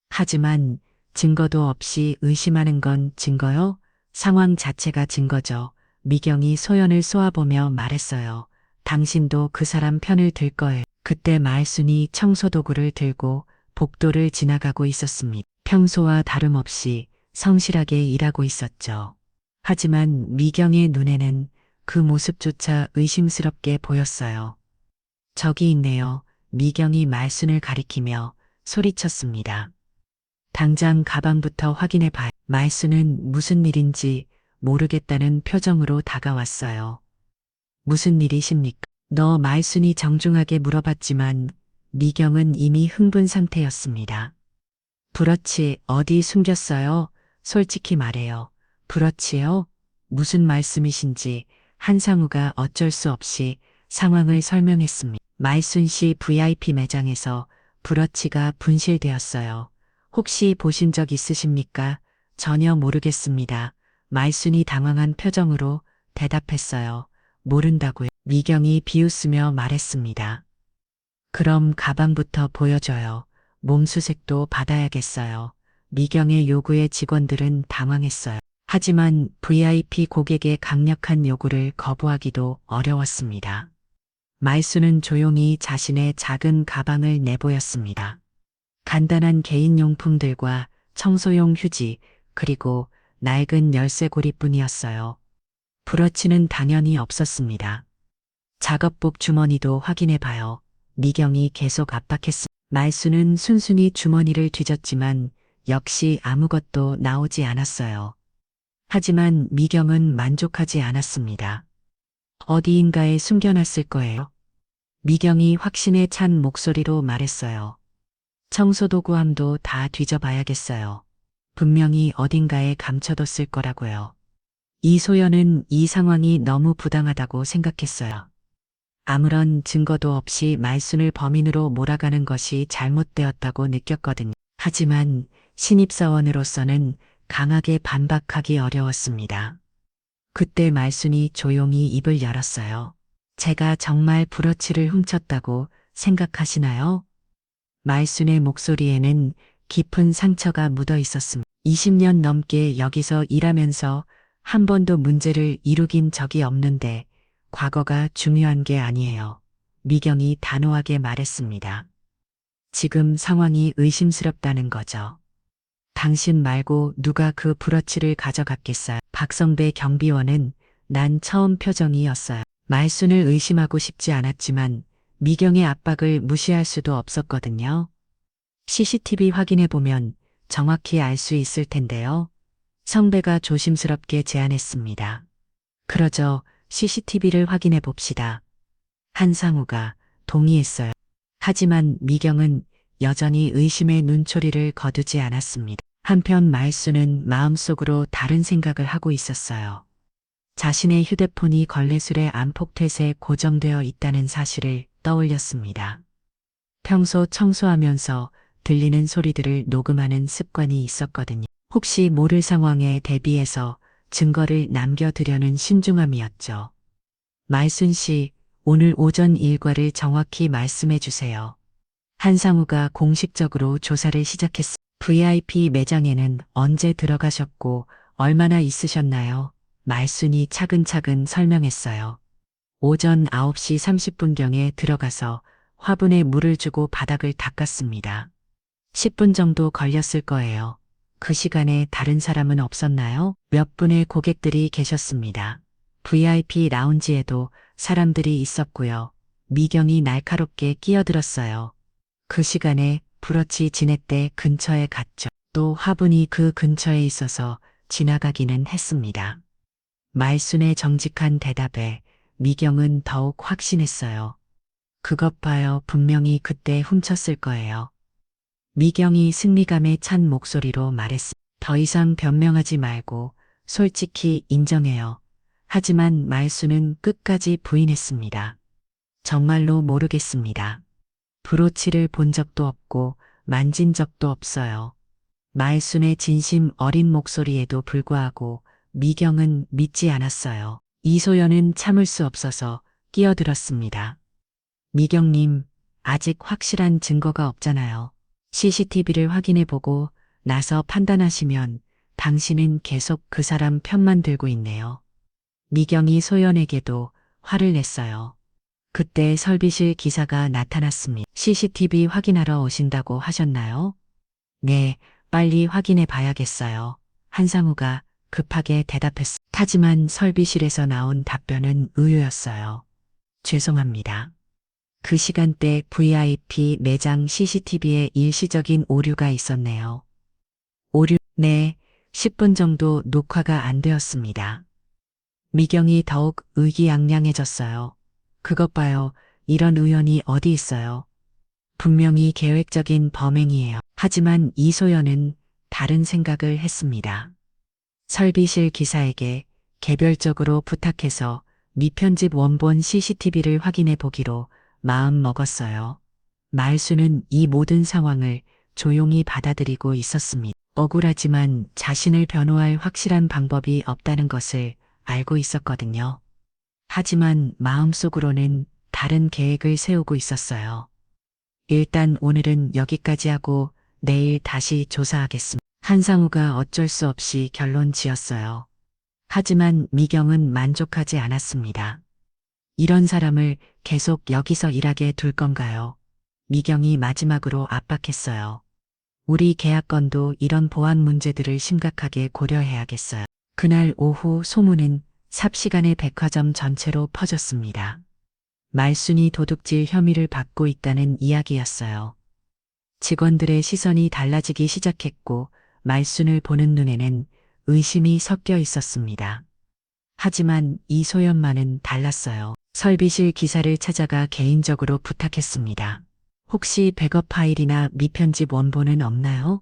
하지만 증거도 없이 의심하는 건 증거요? 상황 자체가 증거죠. 미경이 소연을 쏘아보며 말했어요. 당신도 그 사람 편을 들 거예요. 그때 말순이 청소도구를 들고 복도를 지나가고 있었습니다. 평소와 다름없이 성실하게 일하고 있었죠. 하지만 미경의 눈에는 그 모습조차 의심스럽게 보였어요. 저기 있네요. 미경이 말순을 가리키며 소리쳤습니다. 당장 가방부터 확인해 봐요. 말순은 무슨 일인지 모르겠다는 표정으로 다가왔어요. 무슨 일이십니까? 너 말순이 정중하게 물어봤지만 미경은 이미 흥분 상태였습니다. 브러치 어디 숨겼어요? 솔직히 말해요. 브러치요? 무슨 말씀이신지 한상우가 어쩔 수 없이 상황을 설명했습니다. 말순 씨 VIP 매장에서 브러치가 분실되었어요. 혹시 보신 적 있으십니까? 전혀 모르겠습니다. 말순이 당황한 표정으로 대답했어요. 모른다고요. 미경이 비웃으며 말했습니다. 그럼 가방부터 보여줘요. 몸수색도 받아야겠어요. 미경의 요구에 직원들은 당황했어요. 하지만 VIP 고객의 강력한 요구를 거부하기도 어려웠습니다. 말수는 조용히 자신의 작은 가방을 내보였습니다. 간단한 개인용품들과 청소용 휴지, 그리고 낡은 열쇠고리뿐이었어요. 브러치는 당연히 없었습니다. 작업복 주머니도 확인해봐요. 미경이 계속 압박했습니다. 말수는 순순히 주머니를 뒤졌지만 역시 아무것도 나오지 않았어요. 하지만 미경은 만족하지 않았습니다. 어디인가에 숨겨놨을 거예요. 미경이 확신에 찬 목소리로 말했어요. 청소도구함도 다 뒤져봐야겠어요. 분명히 어딘가에 감춰뒀을 거라고요. 이소연은 이 상황이 너무 부당하다고 생각했어요. 아무런 증거도 없이 말순을 범인으로 몰아가는 것이 잘못되었다고 느꼈거든요. 하지만 신입사원으로서는 강하게 반박하기 어려웠습니다. 그때 말순이 조용히 입을 열었어요. 제가 정말 브러치를 훔쳤다고 생각하시나요? 말순의 목소리에는 깊은 상처가 묻어 있었습니다. 20년 넘게 여기서 일하면서 한 번도 문제를 이루긴 적이 없는데 과거가 중요한 게 아니에요. 미경이 단호하게 말했습니다. 지금 상황이 의심스럽다는 거죠. 당신 말고 누가 그 브러치를 가져갔겠어요? 박성배 경비원은 난 처음 표정이었어요. 말순을 의심하고 싶지 않았지만 미경의 압박을 무시할 수도 없었거든요. CCTV 확인해보면 정확히 알 수 있을 텐데요. 성배가 조심스럽게 제안했습니다. 그러죠. CCTV를 확인해 봅시다. 한상우가 동의했어요. 하지만 미경은 여전히 의심의 눈초리를 거두지 않았습니다. 한편 말수는 마음속으로 다른 생각을 하고 있었어요. 자신의 휴대폰이 걸레술에 안폭텟에 고정되어 있다는 사실을 떠올렸습니다. 평소 청소하면서 들리는 소리들을 녹음하는 습관이 있었거든요. 혹시 모를 상황에 대비해서 증거를 남겨두려는 신중함이었죠. 말순 씨, 오늘 오전 일과를 정확히 말씀해 주세요. 한상우가 공식적으로 조사를 시작했습니다. VIP 매장에는 언제 들어가셨고 얼마나 있으셨나요? 말순이 차근차근 설명했어요. 오전 9시 30분경에 들어가서 화분에 물을 주고 바닥을 닦았습니다. 10분 정도 걸렸을 거예요. 그 시간에 다른 사람은 없었나요? 몇 분의 고객들이 계셨습니다. VIP 라운지에도 사람들이 있었고요. 미경이 날카롭게 끼어들었어요. 그 시간에 브러치 지렛대 근처에 갔죠. 또 화분이 그 근처에 있어서 지나가기는 했습니다. 말순의 정직한 대답에 미경은 더욱 확신했어요. 그것 봐요. 분명히 그때 훔쳤을 거예요. 미경이 승리감에 찬 목소리로 말했습니다. 더 이상 변명하지 말고 솔직히 인정해요. 하지만 말수는 끝까지 부인했습니다. 정말로 모르겠습니다. 브로치를 본 적도 없고 만진 적도 없어요. 말순의 진심 어린 목소리에도 불구하고 미경은 믿지 않았어요. 이소연은 참을 수 없어서 끼어들었습니다. 미경님, 아직 확실한 증거가 없잖아요. CCTV를 확인해보고 나서 판단하시면 당신은 계속 그 사람 편만 들고 있네요. 미경이 소연에게도 화를 냈어요. 그때 설비실 기사가 나타났습니다. CCTV 확인하러 오신다고 하셨나요? 네, 빨리 확인해 봐야겠어요. 한상우가 급하게 대답했습니다. 하지만 설비실에서 나온 답변은 의외였어요. 죄송합니다. 그 시간대 VIP 매장 CCTV에 일시적인 오류가 있었네요. 오류, 네, 10분 정도 녹화가 안 되었습니다. 미경이 더욱 의기양양해졌어요. 그것 봐요. 이런 의원이 어디 있어요. 분명히 계획적인 범행이에요. 하지만 이소연은 다른 생각을 했습니다. 설비실 기사에게 개별적으로 부탁해서 미편집 원본 CCTV를 확인해 보기로 마음 먹었어요. 말수는 이 모든 상황을 조용히 받아들이고 있었습니다. 억울하지만 자신을 변호할 확실한 방법이 없다는 것을 알고 있었거든요. 하지만 마음속으로는 다른 계획을 세우고 있었어요. 일단 오늘은 여기까지 하고 내일 다시 조사하겠습니다. 한상우가 어쩔 수 없이 결론 지었어요. 하지만 미경은 만족하지 않았습니다. 이런 사람을 계속 여기서 일하게 둘 건가요? 미경이 마지막으로 압박했어요. 우리 계약건도 이런 보안 문제들을 심각하게 고려해야겠어요. 그날 오후 소문은 삽시간에 백화점 전체로 퍼졌습니다. 말순이 도둑질 혐의를 받고 있다는 이야기였어요. 직원들의 시선이 달라지기 시작했고 말순을 보는 눈에는 의심이 섞여 있었습니다. 하지만 이소연만은 달랐어요. 설비실 기사를 찾아가 개인적으로 부탁했습니다. 혹시 백업 파일이나 미편집 원본은 없나요?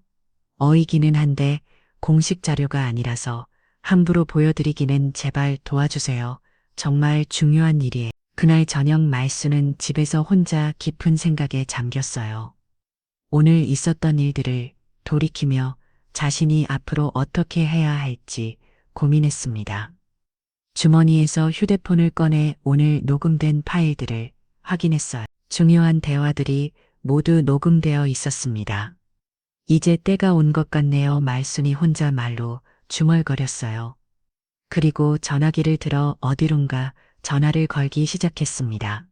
어이기는 한데 공식 자료가 아니라서 함부로 보여드리기는 제발 도와주세요. 정말 중요한 일이에요. 그날 저녁 말수는 집에서 혼자 깊은 생각에 잠겼어요. 오늘 있었던 일들을 돌이키며 자신이 앞으로 어떻게 해야 할지 고민했습니다. 주머니에서 휴대폰을 꺼내 오늘 녹음된 파일들을 확인했어요. 중요한 대화들이 모두 녹음되어 있었습니다. 이제 때가 온 것 같네요. 말순이 혼자 말로 중얼거렸어요. 그리고 전화기를 들어 어디론가 전화를 걸기 시작했습니다.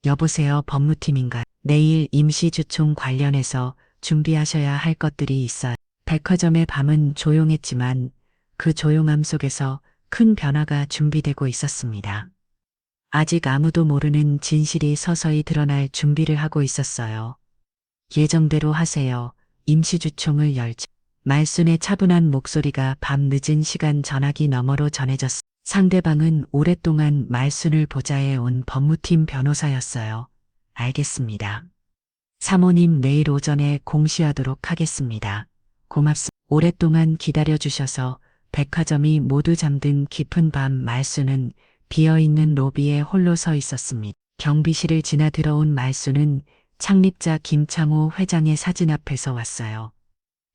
여보세요, 법무팀인가? 내일 임시주총 관련해서 준비하셔야 할 것들이 있어요. 백화점의 밤은 조용했지만 그 조용함 속에서 큰 변화가 준비되고 있었습니다. 아직 아무도 모르는 진실이 서서히 드러날 준비를 하고 있었어요. 예정대로 하세요. 임시주총을 열자. 말순의 차분한 목소리가 밤 늦은 시간 전화기 너머로 전해졌습니다. 상대방은 오랫동안 말순을 보좌해 온 법무팀 변호사였어요. 알겠습니다. 사모님 내일 오전에 공시하도록 하겠습니다. 고맙습니다. 오랫동안 기다려주셔서 백화점이 모두 잠든 깊은 밤 말순은 비어있는 로비에 홀로 서 있었습니다. 경비실을 지나 들어온 말순은 창립자 김창호 회장의 사진 앞에서 왔어요.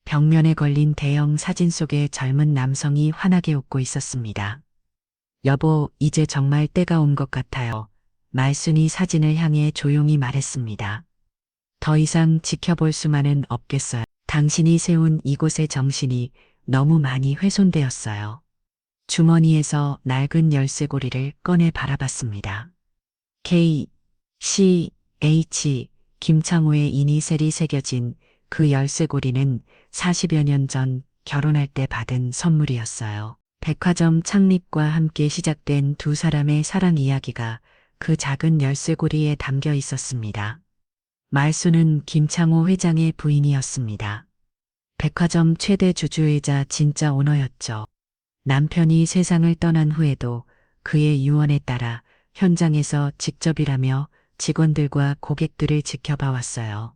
벽면에 걸린 대형 사진 속에 젊은 남성이 환하게 웃고 있었습니다. 여보, 이제 정말 때가 온 것 같아요. 말순이 사진을 향해 조용히 말했습니다. 더 이상 지켜볼 수만은 없겠어요. 당신이 세운 이곳의 정신이 너무 많이 훼손되었어요. 주머니에서 낡은 열쇠고리를 꺼내 바라봤습니다. K, C, H, 김창호의 이니셜이 새겨진 그 열쇠고리는 40여 년 전 결혼할 때 받은 선물이었어요. 백화점 창립과 함께 시작된 두 사람의 사랑 이야기가 그 작은 열쇠고리에 담겨 있었습니다. 말수는 김창호 회장의 부인이었습니다. 백화점 최대 주주이자 진짜 오너였죠. 남편이 세상을 떠난 후에도 그의 유언에 따라 현장에서 직접 일하며 직원들과 고객들을 지켜봐 왔어요.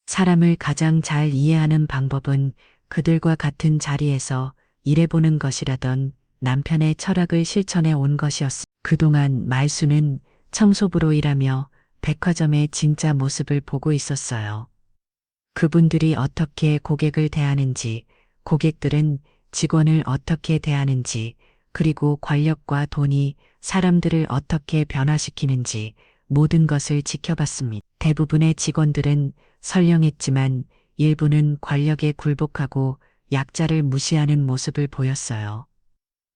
사람을 가장 잘 이해하는 방법은 그들과 같은 자리에서 일해보는 것이라던 남편의 철학을 실천해 온 것이었습니다. 그동안 말수는 청소부로 일하며 백화점의 진짜 모습을 보고 있었어요. 그분들이 어떻게 고객을 대하는지, 고객들은 직원을 어떻게 대하는지, 그리고 권력과 돈이 사람들을 어떻게 변화시키는지 모든 것을 지켜봤습니다. 대부분의 직원들은 선량했지만 일부는 권력에 굴복하고 약자를 무시하는 모습을 보였어요.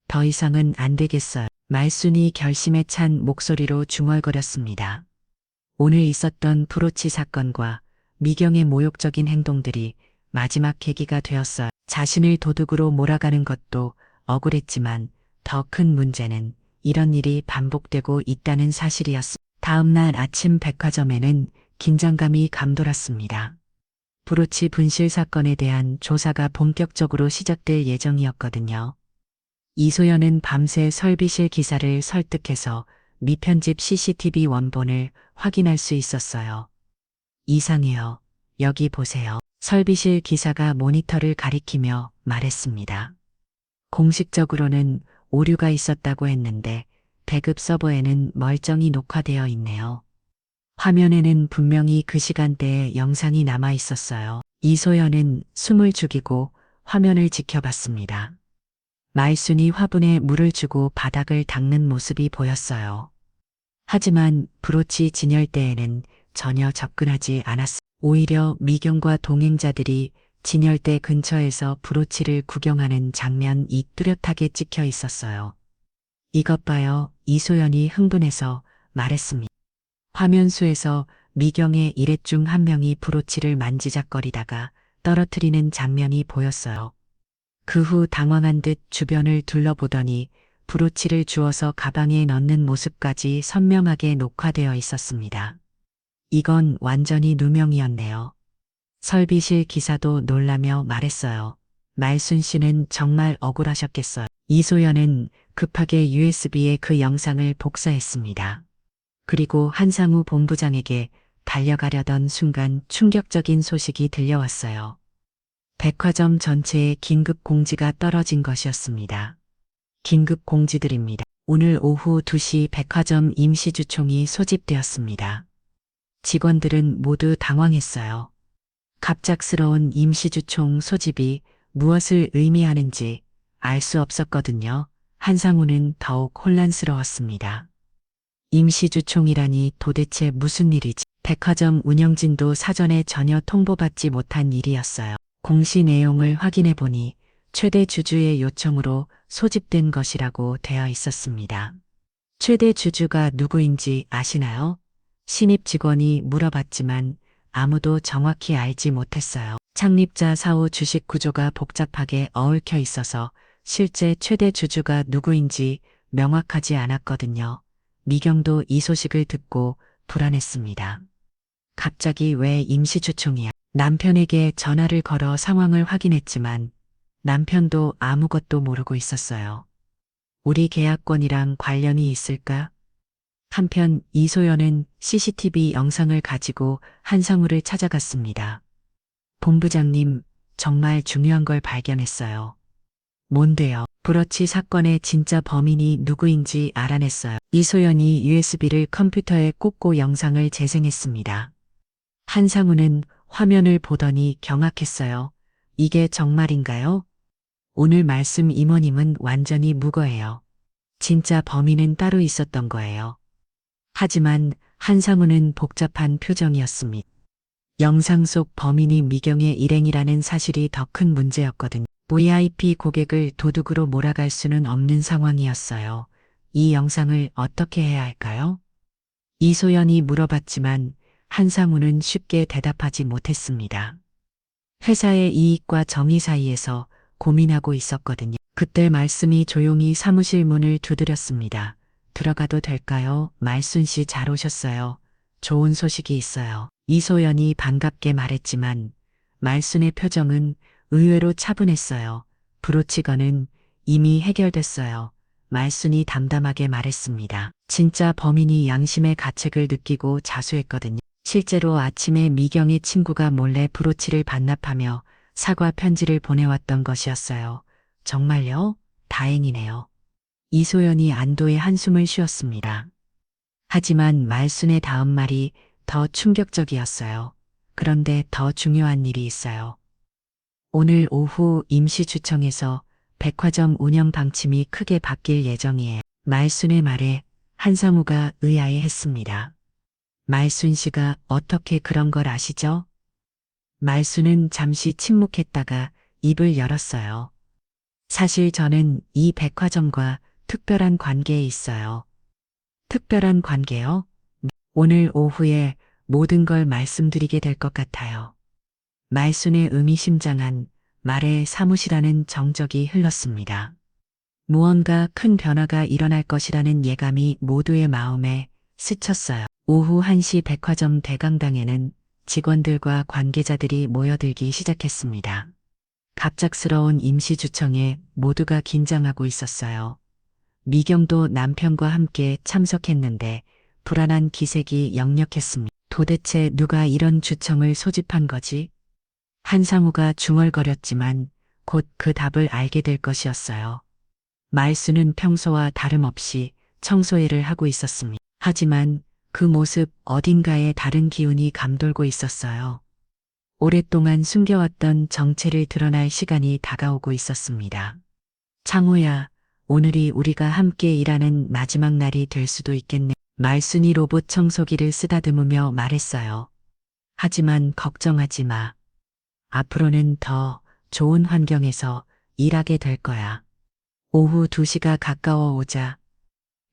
더 이상은 안 되겠어요. 말순이 결심에 찬 목소리로 중얼거렸습니다. 오늘 있었던 브로치 사건과 미경의 모욕적인 행동들이 마지막 계기가 되었어요. 자신을 도둑으로 몰아가는 것도 억울했지만 더 큰 문제는 이런 일이 반복되고 있다는 사실이었습니다. 다음 날 아침 백화점에는 긴장감이 감돌았습니다. 브로치 분실 사건에 대한 조사가 본격적으로 시작될 예정이었거든요. 이소연은 밤새 설비실 기사를 설득해서 미편집 CCTV 원본을 확인할 수 있었어요. 이상해요. 여기 보세요. 설비실 기사가 모니터를 가리키며 말했습니다. 공식적으로는 오류가 있었다고 했는데 배급 서버에는 멀쩡히 녹화되어 있네요. 화면에는 분명히 그 시간대에 영상이 남아 있었어요. 이소연은 숨을 죽이고 화면을 지켜봤습니다. 말순이 화분에 물을 주고 바닥을 닦는 모습이 보였어요. 하지만 브로치 진열대에는 전혀 접근하지 않았습니다. 오히려 미경과 동행자들이 진열대 근처에서 브로치를 구경하는 장면이 뚜렷하게 찍혀 있었어요. 이것 봐요. 이소연이 흥분해서 말했습니다. 화면수에서 미경의 일행 중 한 명이 브로치를 만지작거리다가 떨어뜨리는 장면이 보였어요. 그 후 당황한 듯 주변을 둘러보더니 브로치를 주워서 가방에 넣는 모습까지 선명하게 녹화되어 있었습니다. 이건 완전히 누명이었네요. 설비실 기사도 놀라며 말했어요. 말순 씨는 정말 억울하셨겠어요. 이소연은 급하게 USB에 그 영상을 복사했습니다. 그리고 한상우 본부장에게 달려가려던 순간 충격적인 소식이 들려왔어요. 백화점 전체에 긴급 공지가 떨어진 것이었습니다. 긴급 공지드립니다. 오늘 오후 2시 백화점 임시주총이 소집되었습니다. 직원들은 모두 당황했어요. 갑작스러운 임시주총 소집이 무엇을 의미하는지 알 수 없었거든요. 한상우는 더욱 혼란스러웠습니다. 임시주총이라니 도대체 무슨 일이지? 백화점 운영진도 사전에 전혀 통보받지 못한 일이었어요. 공시 내용을 확인해 보니 최대 주주의 요청으로 소집된 것이라고 되어 있었습니다. 최대 주주가 누구인지 아시나요? 신입 직원이 물어봤지만 아무도 정확히 알지 못했어요. 창립자 사후 주식 구조가 복잡하게 얽혀 있어서 실제 최대 주주가 누구인지 명확하지 않았거든요. 미경도 이 소식을 듣고 불안했습니다. 갑자기 왜 임시주총이야? 남편에게 전화를 걸어 상황을 확인했지만 남편도 아무것도 모르고 있었어요. 우리 계약권이랑 관련이 있을까? 한편 이소연은 CCTV 영상을 가지고 한상우를 찾아갔습니다. 본부장님, 정말 중요한 걸 발견했어요. 뭔데요? 브로치 사건의 진짜 범인이 누구인지 알아냈어요. 이소연이 USB를 컴퓨터에 꽂고 영상을 재생했습니다. 한상우는 화면을 보더니 경악했어요. 이게 정말인가요? 오늘 말씀 이모님은 완전히 묵어해요. 진짜 범인은 따로 있었던 거예요. 하지만 한상우는 복잡한 표정이었습니다. 영상 속 범인이 미경의 일행이라는 사실이 더 큰 문제였거든요. VIP 고객을 도둑으로 몰아갈 수는 없는 상황이었어요. 이 영상을 어떻게 해야 할까요? 이소연이 물어봤지만 한상우는 쉽게 대답하지 못했습니다. 회사의 이익과 정의 사이에서 고민하고 있었거든요. 그때 말씀이 조용히 사무실 문을 두드렸습니다. 들어가도 될까요? 말순 씨 잘 오셨어요. 좋은 소식이 있어요. 이소연이 반갑게 말했지만 말순의 표정은 의외로 차분했어요. 브로치건은 이미 해결됐어요. 말순이 담담하게 말했습니다. 진짜 범인이 양심의 가책을 느끼고 자수했거든요. 실제로 아침에 미경의 친구가 몰래 브로치를 반납하며 사과 편지를 보내왔던 것이었어요. 정말요? 다행이네요. 이소연이 안도의 한숨을 쉬었습니다. 하지만 말순의 다음 말이 더 충격적이었어요. 그런데 더 중요한 일이 있어요. 오늘 오후 임시주청에서 백화점 운영 방침이 크게 바뀔 예정이에요. 말순의 말에 한상우가 의아해했습니다. 말순 씨가 어떻게 그런 걸 아시죠? 말순은 잠시 침묵했다가 입을 열었어요. 사실 저는 이 백화점과 특별한 관계에 있어요. 특별한 관계요? 오늘 오후에 모든 걸 말씀드리게 될 것 같아요. 말순의 의미심장한 말에 사무시라는 정적이 흘렀습니다. 무언가 큰 변화가 일어날 것이라는 예감이 모두의 마음에 스쳤어요. 오후 1시 백화점 대강당에는 직원들과 관계자들이 모여들기 시작했습니다. 갑작스러운 임시주청에 모두가 긴장하고 있었어요. 미경도 남편과 함께 참석했는데 불안한 기색이 역력했습니다. 도대체 누가 이런 주청을 소집한 거지? 한상우가 중얼거렸지만 곧 그 답을 알게 될 것이었어요. 말수는 평소와 다름없이 청소일을 하고 있었습니다. 하지만 그 모습 어딘가에 다른 기운이 감돌고 있었어요. 오랫동안 숨겨왔던 정체를 드러날 시간이 다가오고 있었습니다. 창호야, 오늘이 우리가 함께 일하는 마지막 날이 될 수도 있겠네. 말순이 로봇 청소기를 쓰다듬으며 말했어요. 하지만 걱정하지 마. 앞으로는 더 좋은 환경에서 일하게 될 거야. 오후 2시가 가까워 오자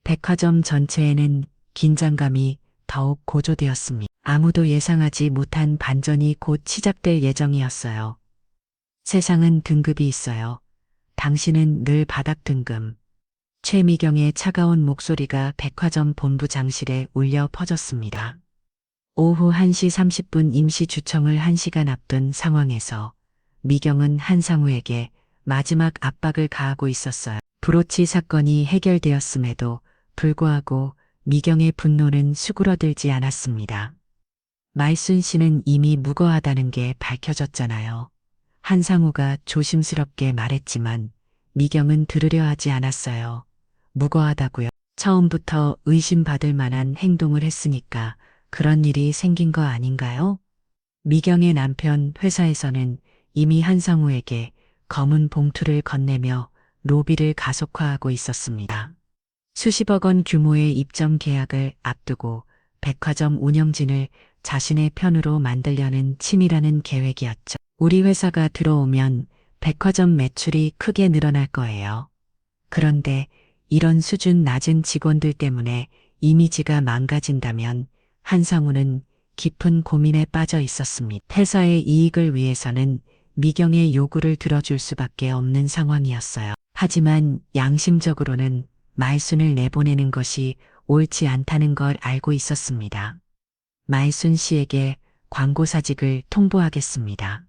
백화점 전체에는 긴장감이 더욱 고조되었습니다. 아무도 예상하지 못한 반전이 곧 시작될 예정이었어요. 세상은 등급이 있어요. 당신은 늘 바닥 등급. 최미경의 차가운 목소리가 백화점 본부 장실에 울려 퍼졌습니다. 오후 1시 30분 임시 주청을 1시간 앞둔 상황에서 미경은 한상우에게 마지막 압박을 가하고 있었어요. 브로치 사건이 해결되었음에도 불구하고 미경의 분노는 수그러들지 않았습니다. 말순 씨는 이미 무고하다는 게 밝혀졌잖아요. 한상우가 조심스럽게 말했지만 미경은 들으려 하지 않았어요. 무고하다고요. 처음부터 의심받을 만한 행동을 했으니까 그런 일이 생긴 거 아닌가요? 미경의 남편 회사에서는 이미 한상우에게 검은 봉투를 건네며 로비를 가속화하고 있었습니다. 수십억 원 규모의 입점 계약을 앞두고 백화점 운영진을 자신의 편으로 만들려는 치밀하는 계획이었죠. 우리 회사가 들어오면 백화점 매출이 크게 늘어날 거예요. 그런데 이런 수준 낮은 직원들 때문에 이미지가 망가진다면 한상우는 깊은 고민에 빠져 있었습니다. 회사의 이익을 위해서는 미경의 요구를 들어줄 수밖에 없는 상황이었어요. 하지만 양심적으로는 말순을 내보내는 것이 옳지 않다는 걸 알고 있었습니다. 말순 씨에게 광고사직을 통보하겠습니다.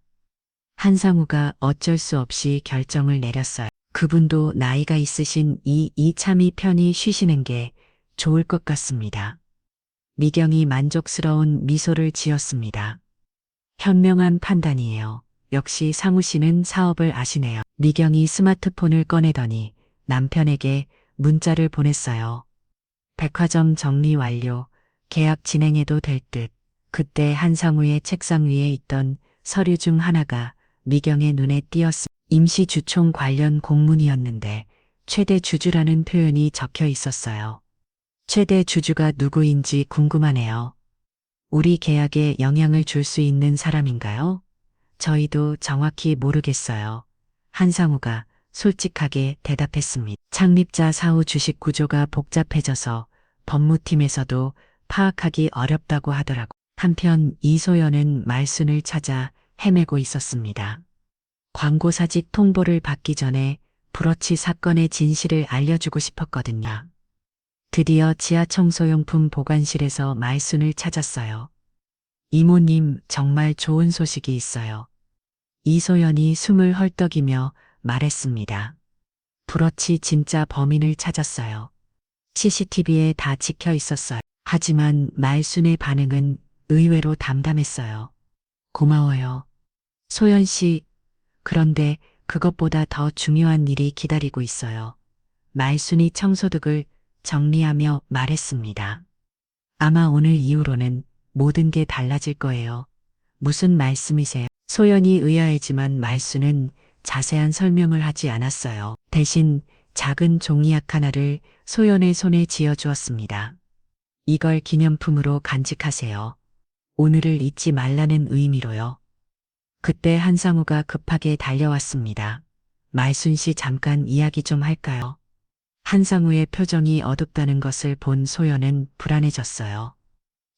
한상우가 어쩔 수 없이 결정을 내렸어요. 그분도 나이가 있으신 이참이 편히 쉬시는 게 좋을 것 같습니다. 미경이 만족스러운 미소를 지었습니다. 현명한 판단이에요. 역시 상우 씨는 사업을 아시네요. 미경이 스마트폰을 꺼내더니 남편에게 문자를 보냈어요. 백화점 정리 완료, 계약 진행해도 될 듯. 그때 한상우의 책상 위에 있던 서류 중 하나가 미경의 눈에 띄었습니다. 임시 주총 관련 공문이었는데 최대 주주라는 표현이 적혀 있었어요. 최대 주주가 누구인지 궁금하네요. 우리 계약에 영향을 줄 수 있는 사람인가요? 저희도 정확히 모르겠어요. 한상우가 솔직하게 대답했습니다. 창립자 사후 주식 구조가 복잡해져서 법무팀에서도 파악하기 어렵다고 하더라고. 한편 이소연은 말순을 찾아 헤매고 있었습니다. 광고사직 통보를 받기 전에 브로치 사건의 진실을 알려주고 싶었거든요. 드디어 지하청소용품 보관실에서 말순을 찾았어요. 이모님, 정말 좋은 소식이 있어요. 이소연이 숨을 헐떡이며 말했습니다. 브로치 진짜 범인을 찾았어요. CCTV에 다 찍혀 있었어요. 하지만 말순의 반응은 의외로 담담했어요. 고마워요. 소연 씨, 그런데 그것보다 더 중요한 일이 기다리고 있어요. 말순이 청소득을 정리하며 말했습니다. 아마 오늘 이후로는 모든 게 달라질 거예요. 무슨 말씀이세요? 소연이 의아해지만 말순은 자세한 설명을 하지 않았어요. 대신 작은 종이약 하나를 소연의 손에 쥐어주었습니다. 이걸 기념품으로 간직하세요. 오늘을 잊지 말라는 의미로요. 그때 한상우가 급하게 달려왔습니다. 말순 씨 잠깐 이야기 좀 할까요? 한상우의 표정이 어둡다는 것을 본 소연은 불안해졌어요.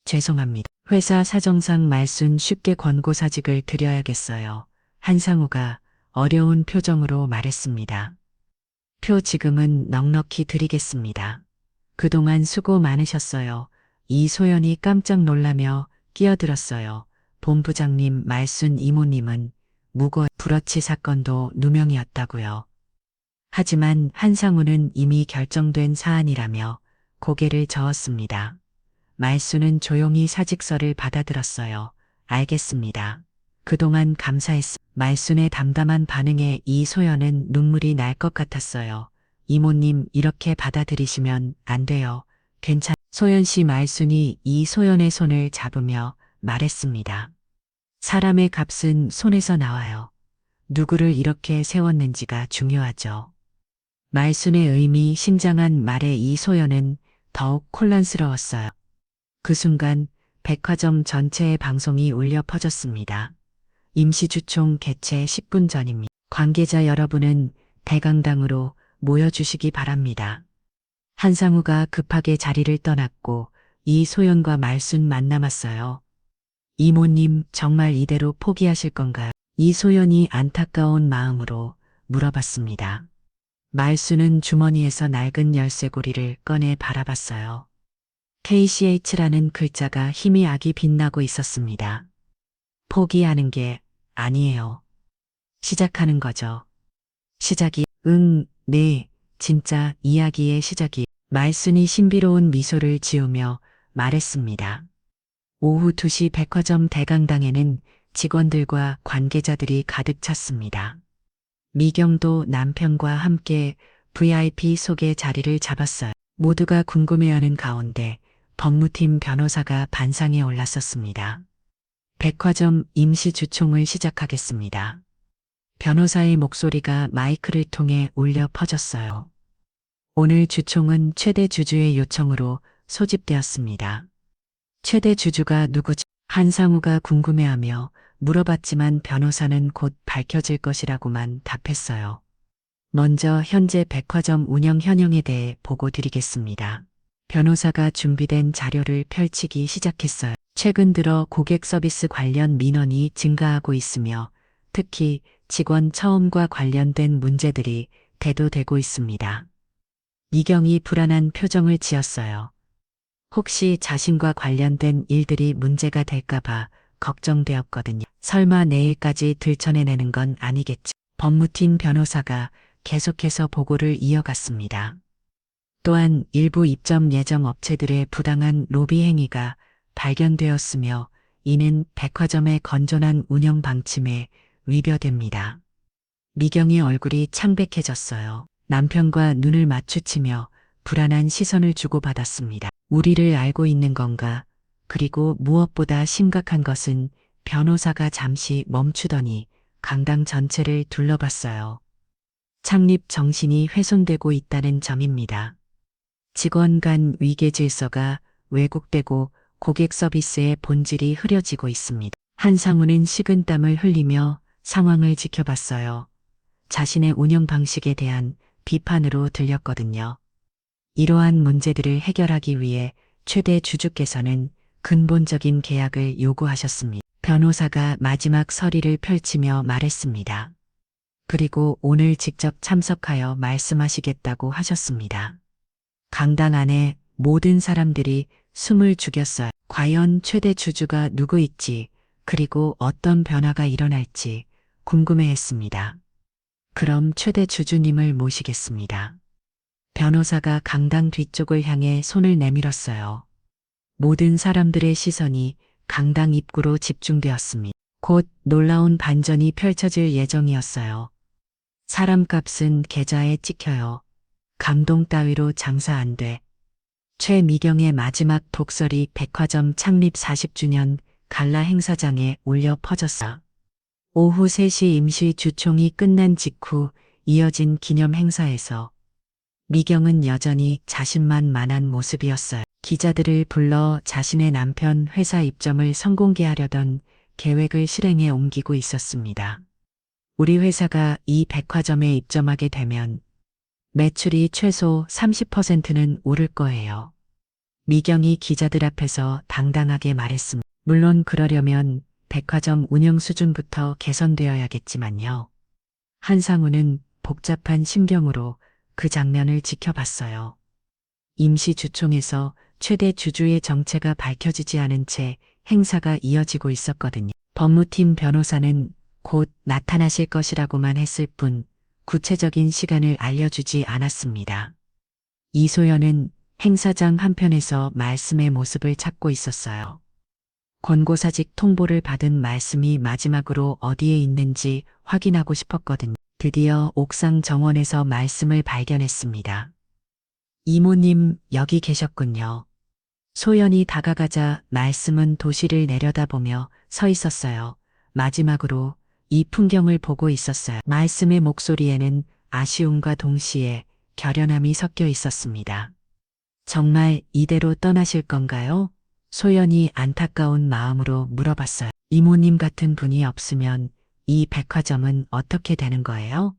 죄송합니다. 회사 사정상 말순 쉽게 권고사직을 드려야겠어요. 한상우가 어려운 표정으로 말했습니다. 표 지금은 넉넉히 드리겠습니다. 그동안 수고 많으셨어요. 이소연이 깜짝 놀라며 끼어들었어요. 본부장님 말순 이모님은 무고 불어치 사건도 누명이었다고요. 하지만 한상우는 이미 결정된 사안이라며 고개를 저었습니다. 말순은 조용히 사직서를 받아들었어요. 알겠습니다. 그동안 말순의 담담한 반응에 이소연은 눈물이 날 것 같았어요. 이모님 이렇게 받아들이시면 안 돼요. 소연 씨 말순이 이소연의 손을 잡으며 말했습니다. 사람의 값은 손에서 나와요. 누구를 이렇게 세웠는지가 중요하죠. 말순의 의미심장한 말에 이소연은 더욱 혼란스러웠어요. 그 순간 백화점 전체의 방송이 울려 퍼졌습니다. 임시주총 개최 10분 전입니다. 관계자 여러분은 대강당으로 모여주시기 바랍니다. 한상우가 급하게 자리를 떠났고 이소연과 말순만 남았어요. 이모님 정말 이대로 포기하실 건가요? 이소연이 안타까운 마음으로 물어봤습니다. 말순은 주머니에서 낡은 열쇠고리를 꺼내 바라봤어요. KCH라는 글자가 희미하게 빛나고 있었습니다. 포기하는 게 아니에요. 시작하는 거죠. 네, 진짜 이야기의 시작이. 말순이 신비로운 미소를 지으며 말했습니다. 오후 2시 백화점 대강당에는 직원들과 관계자들이 가득 찼습니다. 미경도 남편과 함께 VIP 속에 자리를 잡았어요. 모두가 궁금해하는 가운데 법무팀 변호사가 반상에 올랐었습니다. 백화점 임시주총을 시작하겠습니다. 변호사의 목소리가 마이크를 통해 울려 퍼졌어요. 오늘 주총은 최대 주주의 요청으로 소집되었습니다. 최대 주주가 누구지? 한상우가 궁금해하며 물어봤지만 변호사는 곧 밝혀질 것이라고만 답했어요. 먼저 현재 백화점 운영 현황에 대해 보고 드리겠습니다. 변호사가 준비된 자료를 펼치기 시작했어요. 최근 들어 고객 서비스 관련 민원이 증가하고 있으며 특히 직원 처음과 관련된 문제들이 대두되고 있습니다. 미경이 불안한 표정을 지었어요. 혹시 자신과 관련된 일들이 문제가 될까봐 걱정되었거든요. 설마 내일까지 들춰내내는 건 아니겠지. 법무팀 변호사가 계속해서 보고를 이어갔습니다. 또한 일부 입점 예정 업체들의 부당한 로비 행위가 발견되었으며 이는 백화점의 건전한 운영 방침에 위배됩니다. 미경의 얼굴이 창백해졌어요. 남편과 눈을 마주치며 불안한 시선을 주고받았습니다. 우리를 알고 있는 건가? 그리고 무엇보다 심각한 것은 변호사가 잠시 멈추더니 강당 전체를 둘러봤어요. 창립 정신이 훼손되고 있다는 점입니다. 직원 간 위계 질서가 왜곡되고 고객 서비스의 본질이 흐려지고 있습니다. 한상우는 식은땀을 흘리며 상황을 지켜봤어요. 자신의 운영 방식에 대한 비판으로 들렸거든요. 이러한 문제들을 해결하기 위해 최대 주주께서는 근본적인 계약을 요구하셨습니다. 변호사가 마지막 서리를 펼치며 말했습니다. 그리고 오늘 직접 참석하여 말씀하시겠다고 하셨습니다. 강당 안에 모든 사람들이 숨을 죽였어요. 과연 최대 주주가 누구일지 그리고 어떤 변화가 일어날지 궁금해했습니다. 그럼 최대 주주님을 모시겠습니다. 변호사가 강당 뒤쪽을 향해 손을 내밀었어요. 모든 사람들의 시선이 강당 입구로 집중되었습니다. 곧 놀라운 반전이 펼쳐질 예정이었어요. 사람값은 계좌에 찍혀요. 감동 따위로 장사 안 돼. 최미경의 마지막 독설이 백화점 창립 40주년 갈라 행사장에 울려 퍼졌어. 오후 3시 임시 주총이 끝난 직후 이어진 기념 행사에서 미경은 여전히 자신만만한 모습이었어요. 기자들을 불러 자신의 남편 회사 입점을 선공개하려던 계획을 실행에 옮기고 있었습니다. 우리 회사가 이 백화점에 입점하게 되면 매출이 최소 30%는 오를 거예요. 미경이 기자들 앞에서 당당하게 말했습니다. 물론 그러려면 백화점 운영 수준부터 개선되어야겠지만요. 한상우는 복잡한 심경으로 그 장면을 지켜봤어요. 임시주총에서 최대 주주의 정체가 밝혀지지 않은 채 행사가 이어지고 있었거든요. 법무팀 변호사는 곧 나타나실 것이라고만 했을 뿐 구체적인 시간을 알려주지 않았습니다. 이소연은 행사장 한편에서 말씀의 모습을 찾고 있었어요. 권고사직 통보를 받은 말씀이 마지막으로 어디에 있는지 확인하고 싶었거든요. 드디어 옥상 정원에서 말씀을 발견했습니다. 이모님, 여기 계셨군요. 소연이 다가가자 말씀은 도시를 내려다보며 서 있었어요. 마지막으로 이 풍경을 보고 있었어요. 말씀의 목소리에는 아쉬움과 동시에 결연함이 섞여 있었습니다. 정말 이대로 떠나실 건가요? 소연이 안타까운 마음으로 물어봤어요. 이모님 같은 분이 없으면 이 백화점은 어떻게 되는 거예요?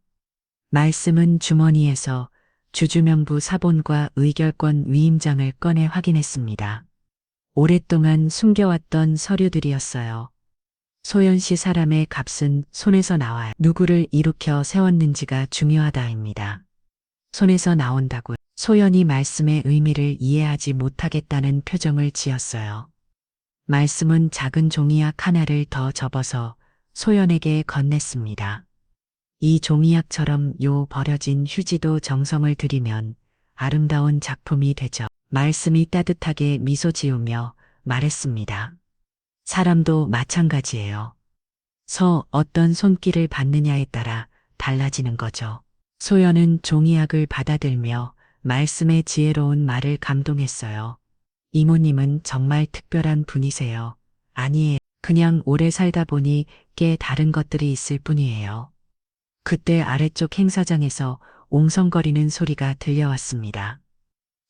말씀은 주머니에서 주주명부 사본과 의결권 위임장을 꺼내 확인했습니다. 오랫동안 숨겨왔던 서류들이었어요. 소연 씨 사람의 값은 손에서 나와요. 누구를 일으켜 세웠는지가 중요하다입니다. 손에서 나온다고요. 소연이 말씀의 의미를 이해하지 못하겠다는 표정을 지었어요. 말씀은 작은 종이약 하나를 더 접어서 소연에게 건넸습니다. 이 종이약처럼 요 버려진 휴지도 정성을 들이면 아름다운 작품이 되죠. 말씀이 따뜻하게 미소 지으며 말했습니다. 사람도 마찬가지예요. 어떤 손길을 받느냐에 따라 달라지는 거죠. 소연은 종이약을 받아들며 말씀의 지혜로운 말을 감동했어요. 이모님은 정말 특별한 분이세요. 아니에요. 그냥 오래 살다 보니 꽤 다른 것들이 있을 뿐이에요. 그때 아래쪽 행사장에서 옹성거리는 소리가 들려왔습니다.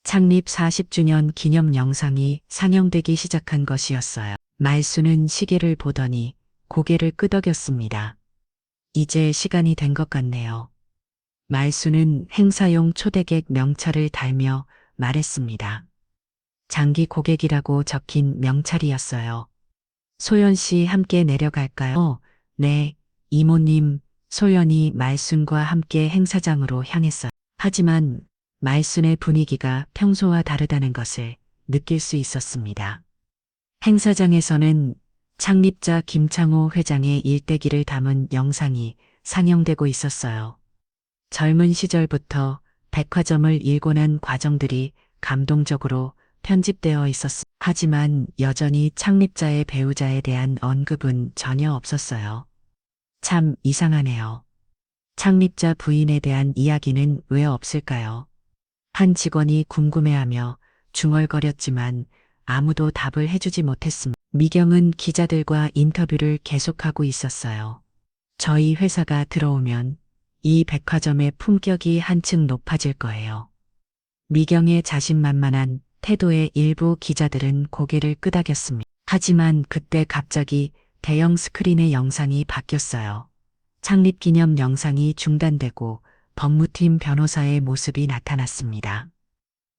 창립 40주년 기념 영상이 상영되기 시작한 것이었어요. 말수는 시계를 보더니 고개를 끄덕였습니다. 이제 시간이 된 것 같네요. 말수는 행사용 초대객 명찰을 달며 말했습니다. 장기 고객이라고 적힌 명찰이었어요. 소연 씨 함께 내려갈까요? 네, 이모님. 소연이 말순과 함께 행사장으로 향했어요. 하지만 말순의 분위기가 평소와 다르다는 것을 느낄 수 있었습니다. 행사장에서는 창립자 김창호 회장의 일대기를 담은 영상이 상영되고 있었어요. 젊은 시절부터 백화점을 일궈낸 과정들이 감동적으로 편집되어 있었습니다. 하지만 여전히 창립자의 배우자에 대한 언급은 전혀 없었어요. 참 이상하네요. 창립자 부인에 대한 이야기는 왜 없을까요? 한 직원이 궁금해하며 중얼거렸지만 아무도 답을 해주지 못했습니다. 미경은 기자들과 인터뷰를 계속하고 있었어요. 저희 회사가 들어오면 이 백화점의 품격이 한층 높아질 거예요. 미경의 자신만만한 태도에 일부 기자들은 고개를 끄덕였습니다. 하지만 그때 갑자기 대형 스크린의 영상이 바뀌었어요. 창립기념 영상이 중단되고 법무팀 변호사의 모습이 나타났습니다.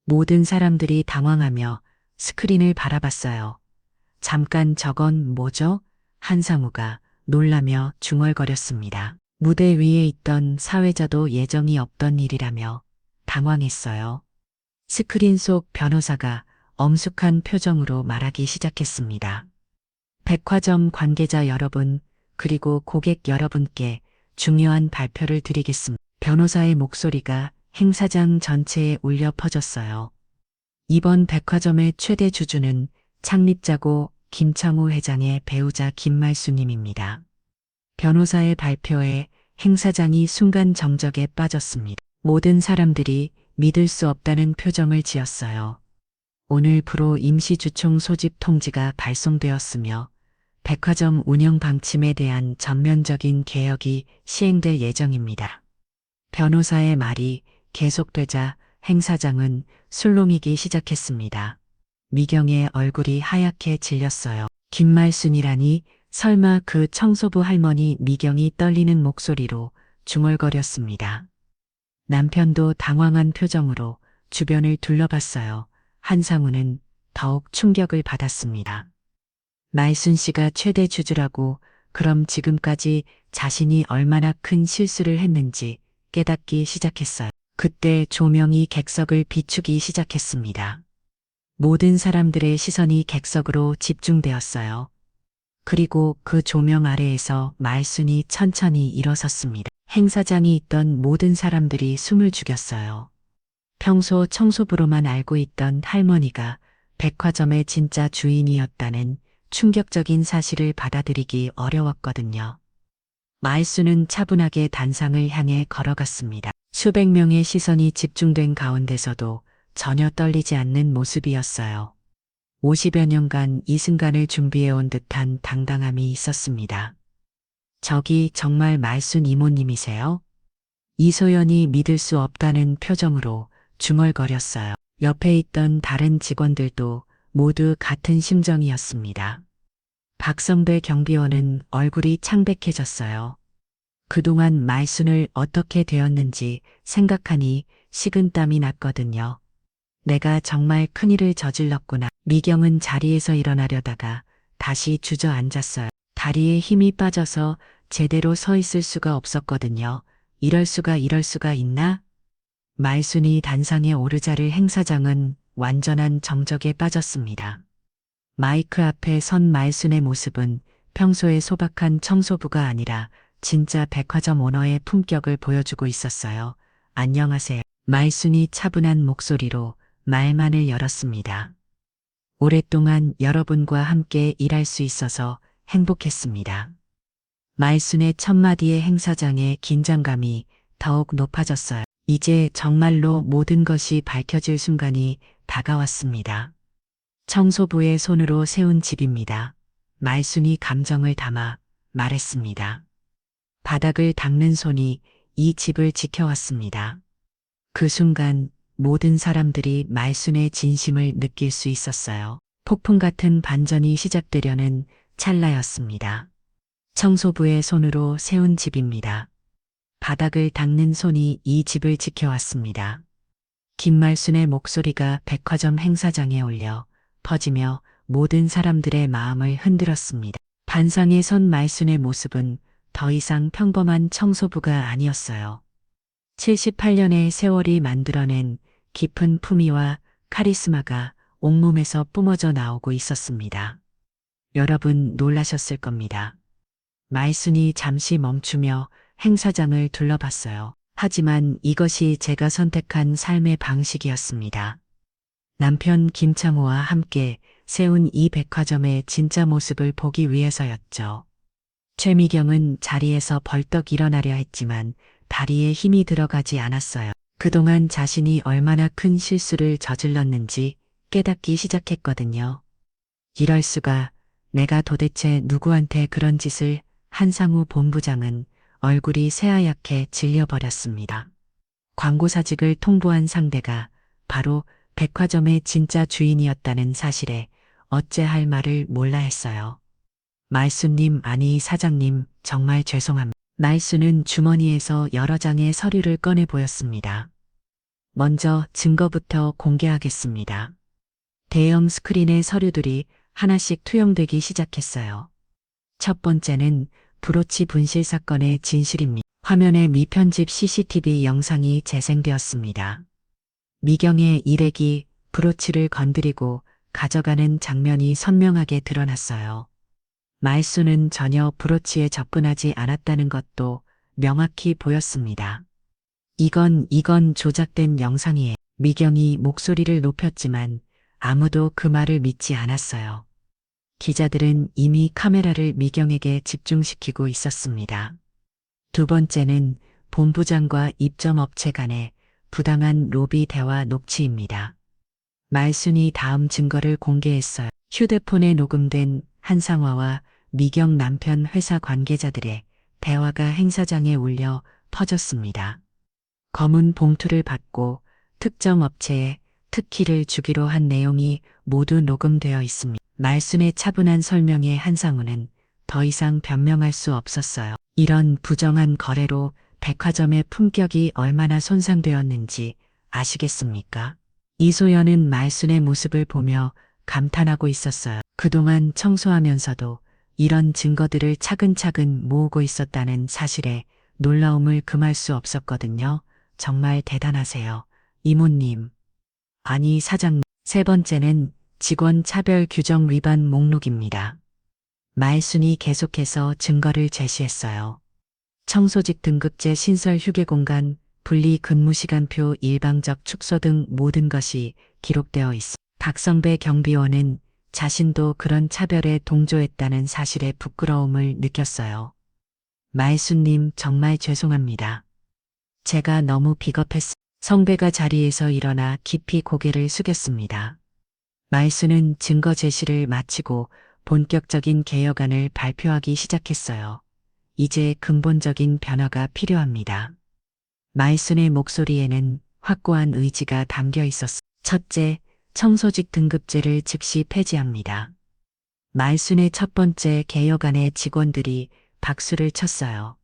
모든 사람들이 당황하며 스크린을 바라봤어요. 잠깐 저건 뭐죠? 한상우가 놀라며 중얼거렸습니다. 무대 위에 있던 사회자도 예정이 없던 일이라며 당황했어요. 스크린 속 변호사가 엄숙한 표정으로 말하기 시작했습니다. 백화점 관계자 여러분, 그리고 고객 여러분께 중요한 발표를 드리겠습니다. 변호사의 목소리가 행사장 전체에 울려 퍼졌어요. 이번 백화점의 최대 주주는 창립자고 김창호 회장의 배우자 김말수님입니다. 변호사의 발표에 행사장이 순간 정적에 빠졌습니다. 모든 사람들이 믿을 수 없다는 표정을 지었어요. 오늘부로 임시주총 소집 통지가 발송되었으며 백화점 운영 방침에 대한 전면적인 개혁이 시행될 예정입니다. 변호사의 말이 계속되자 행사장은 술렁이기 시작했습니다. 미경의 얼굴이 하얗게 질렸어요. 김말순이라니 설마 그 청소부 할머니. 미경이 떨리는 목소리로 중얼거렸습니다. 남편도 당황한 표정으로 주변을 둘러봤어요. 한상우는 더욱 충격을 받았습니다. 말순 씨가 최대 주주라고 그럼 지금까지 자신이 얼마나 큰 실수를 했는지 깨닫기 시작했어요. 그때 조명이 객석을 비추기 시작했습니다. 모든 사람들의 시선이 객석으로 집중되었어요. 그리고 그 조명 아래에서 말순이 천천히 일어섰습니다. 행사장이 있던 모든 사람들이 숨을 죽였어요. 평소 청소부로만 알고 있던 할머니가 백화점의 진짜 주인이었다는 충격적인 사실을 받아들이기 어려웠거든요. 말순은 차분하게 단상을 향해 걸어갔습니다. 수백 명의 시선이 집중된 가운데서도 전혀 떨리지 않는 모습이었어요. 50여 년간 이 순간을 준비해온 듯한 당당함이 있었습니다. 저기 정말 말순 이모님이세요? 이소연이 믿을 수 없다는 표정으로 중얼거렸어요. 옆에 있던 다른 직원들도 모두 같은 심정이었습니다. 박성배 경비원은 얼굴이 창백해졌어요. 그동안 말순을 어떻게 되었는지 생각하니 식은땀이 났거든요. 내가 정말 큰일을 저질렀구나. 미경은 자리에서 일어나려다가 다시 주저앉았어요. 다리에 힘이 빠져서 제대로 서 있을 수가 없었거든요. 이럴 수가 있나? 말순이 단상에 오르자를 행사장은 완전한 정적에 빠졌습니다. 마이크 앞에 선 말순의 모습은 평소의 소박한 청소부가 아니라 진짜 백화점 오너의 품격을 보여주고 있었어요. 안녕하세요. 말순이 차분한 목소리로 말만을 열었습니다. 오랫동안 여러분과 함께 일할 수 있어서 행복했습니다. 말순의 첫마디의 행사장의 긴장감이 더욱 높아졌어요. 이제 정말로 모든 것이 밝혀질 순간이 다가왔습니다. 청소부의 손으로 세운 집입니다. 말순이 감정을 담아 말했습니다. 바닥을 닦는 손이 이 집을 지켜왔습니다. 그 순간 모든 사람들이 말순의 진심을 느낄 수 있었어요. 폭풍 같은 반전이 시작되려는 찰나였습니다. 청소부의 손으로 세운 집입니다. 바닥을 닦는 손이 이 집을 지켜왔습니다. 김말순의 목소리가 백화점 행사장에 울려 퍼지며 모든 사람들의 마음을 흔들었습니다. 반상에 선 말순의 모습은 더 이상 평범한 청소부가 아니었어요. 78년의 세월이 만들어낸 깊은 품위와 카리스마가 온몸에서 뿜어져 나오고 있었습니다. 여러분 놀라셨을 겁니다. 말순이 잠시 멈추며 행사장을 둘러봤어요. 하지만 이것이 제가 선택한 삶의 방식이었습니다. 남편 김창호와 함께 세운 이 백화점의 진짜 모습을 보기 위해서였죠. 최미경은 자리에서 벌떡 일어나려 했지만 다리에 힘이 들어가지 않았어요. 그동안 자신이 얼마나 큰 실수를 저질렀는지 깨닫기 시작했거든요. 이럴 수가, 내가 도대체 누구한테 그런 짓을. 한상우 본부장은 얼굴이 새하얗게 질려버렸습니다. 광고사직을 통보한 상대가 바로 백화점의 진짜 주인이었다는 사실에 어찌할 말을 몰라 했어요. 말순님, 아니 사장님, 정말 죄송합니다. 말순은 주머니에서 여러 장의 서류를 꺼내 보였습니다. 먼저 증거부터 공개하겠습니다. 대형 스크린의 서류들이 하나씩 투영되기 시작했어요. 첫 번째는 브로치 분실 사건의 진실입니다. 화면에 미편집 CCTV 영상이 재생되었습니다. 미경의 일액이 브로치를 건드리고 가져가는 장면이 선명하게 드러났어요. 말순은 전혀 브로치에 접근하지 않았다는 것도 명확히 보였습니다. 이건 조작된 영상이에요. 미경이 목소리를 높였지만 아무도 그 말을 믿지 않았어요. 기자들은 이미 카메라를 미경에게 집중시키고 있었습니다. 두 번째는 본부장과 입점업체 간의 부당한 로비 대화 녹취입니다. 말순이 다음 증거를 공개했어요. 휴대폰에 녹음된 한상화와 미경 남편 회사 관계자들의 대화가 행사장에 울려 퍼졌습니다. 검은 봉투를 받고 특정 업체에 특키를 주기로 한 내용이 모두 녹음되어 있습니다. 말순의 차분한 설명에 한상우는 더 이상 변명할 수 없었어요. 이런 부정한 거래로 백화점의 품격이 얼마나 손상되었는지 아시겠습니까? 이소연은 말순의 모습을 보며 감탄하고 있었어요. 그동안 청소하면서도 이런 증거들을 차근차근 모으고 있었다는 사실에 놀라움을 금할 수 없었거든요. 정말 대단하세요. 이모님. 아니 사장님. 세 번째는 직원 차별 규정 위반 목록입니다. 말순이 계속해서 증거를 제시했어요. 청소직 등급제 신설 휴게 공간, 분리 근무 시간표, 일방적 축소 등 모든 것이 기록되어 있어. 박성배 경비원은 자신도 그런 차별에 동조했다는 사실에 부끄러움을 느꼈어요. 말순님 정말 죄송합니다. 제가 너무 비겁했습니다. 성배가 자리에서 일어나 깊이 고개를 숙였습니다. 말순은 증거 제시를 마치고 본격적인 개혁안을 발표하기 시작했어요. 이제 근본적인 변화가 필요합니다. 말순의 목소리에는 확고한 의지가 담겨 있었습니다. 첫째, 청소직 등급제를 즉시 폐지합니다. 말순의 첫 번째 개혁안에 직원들이 박수를 쳤어요.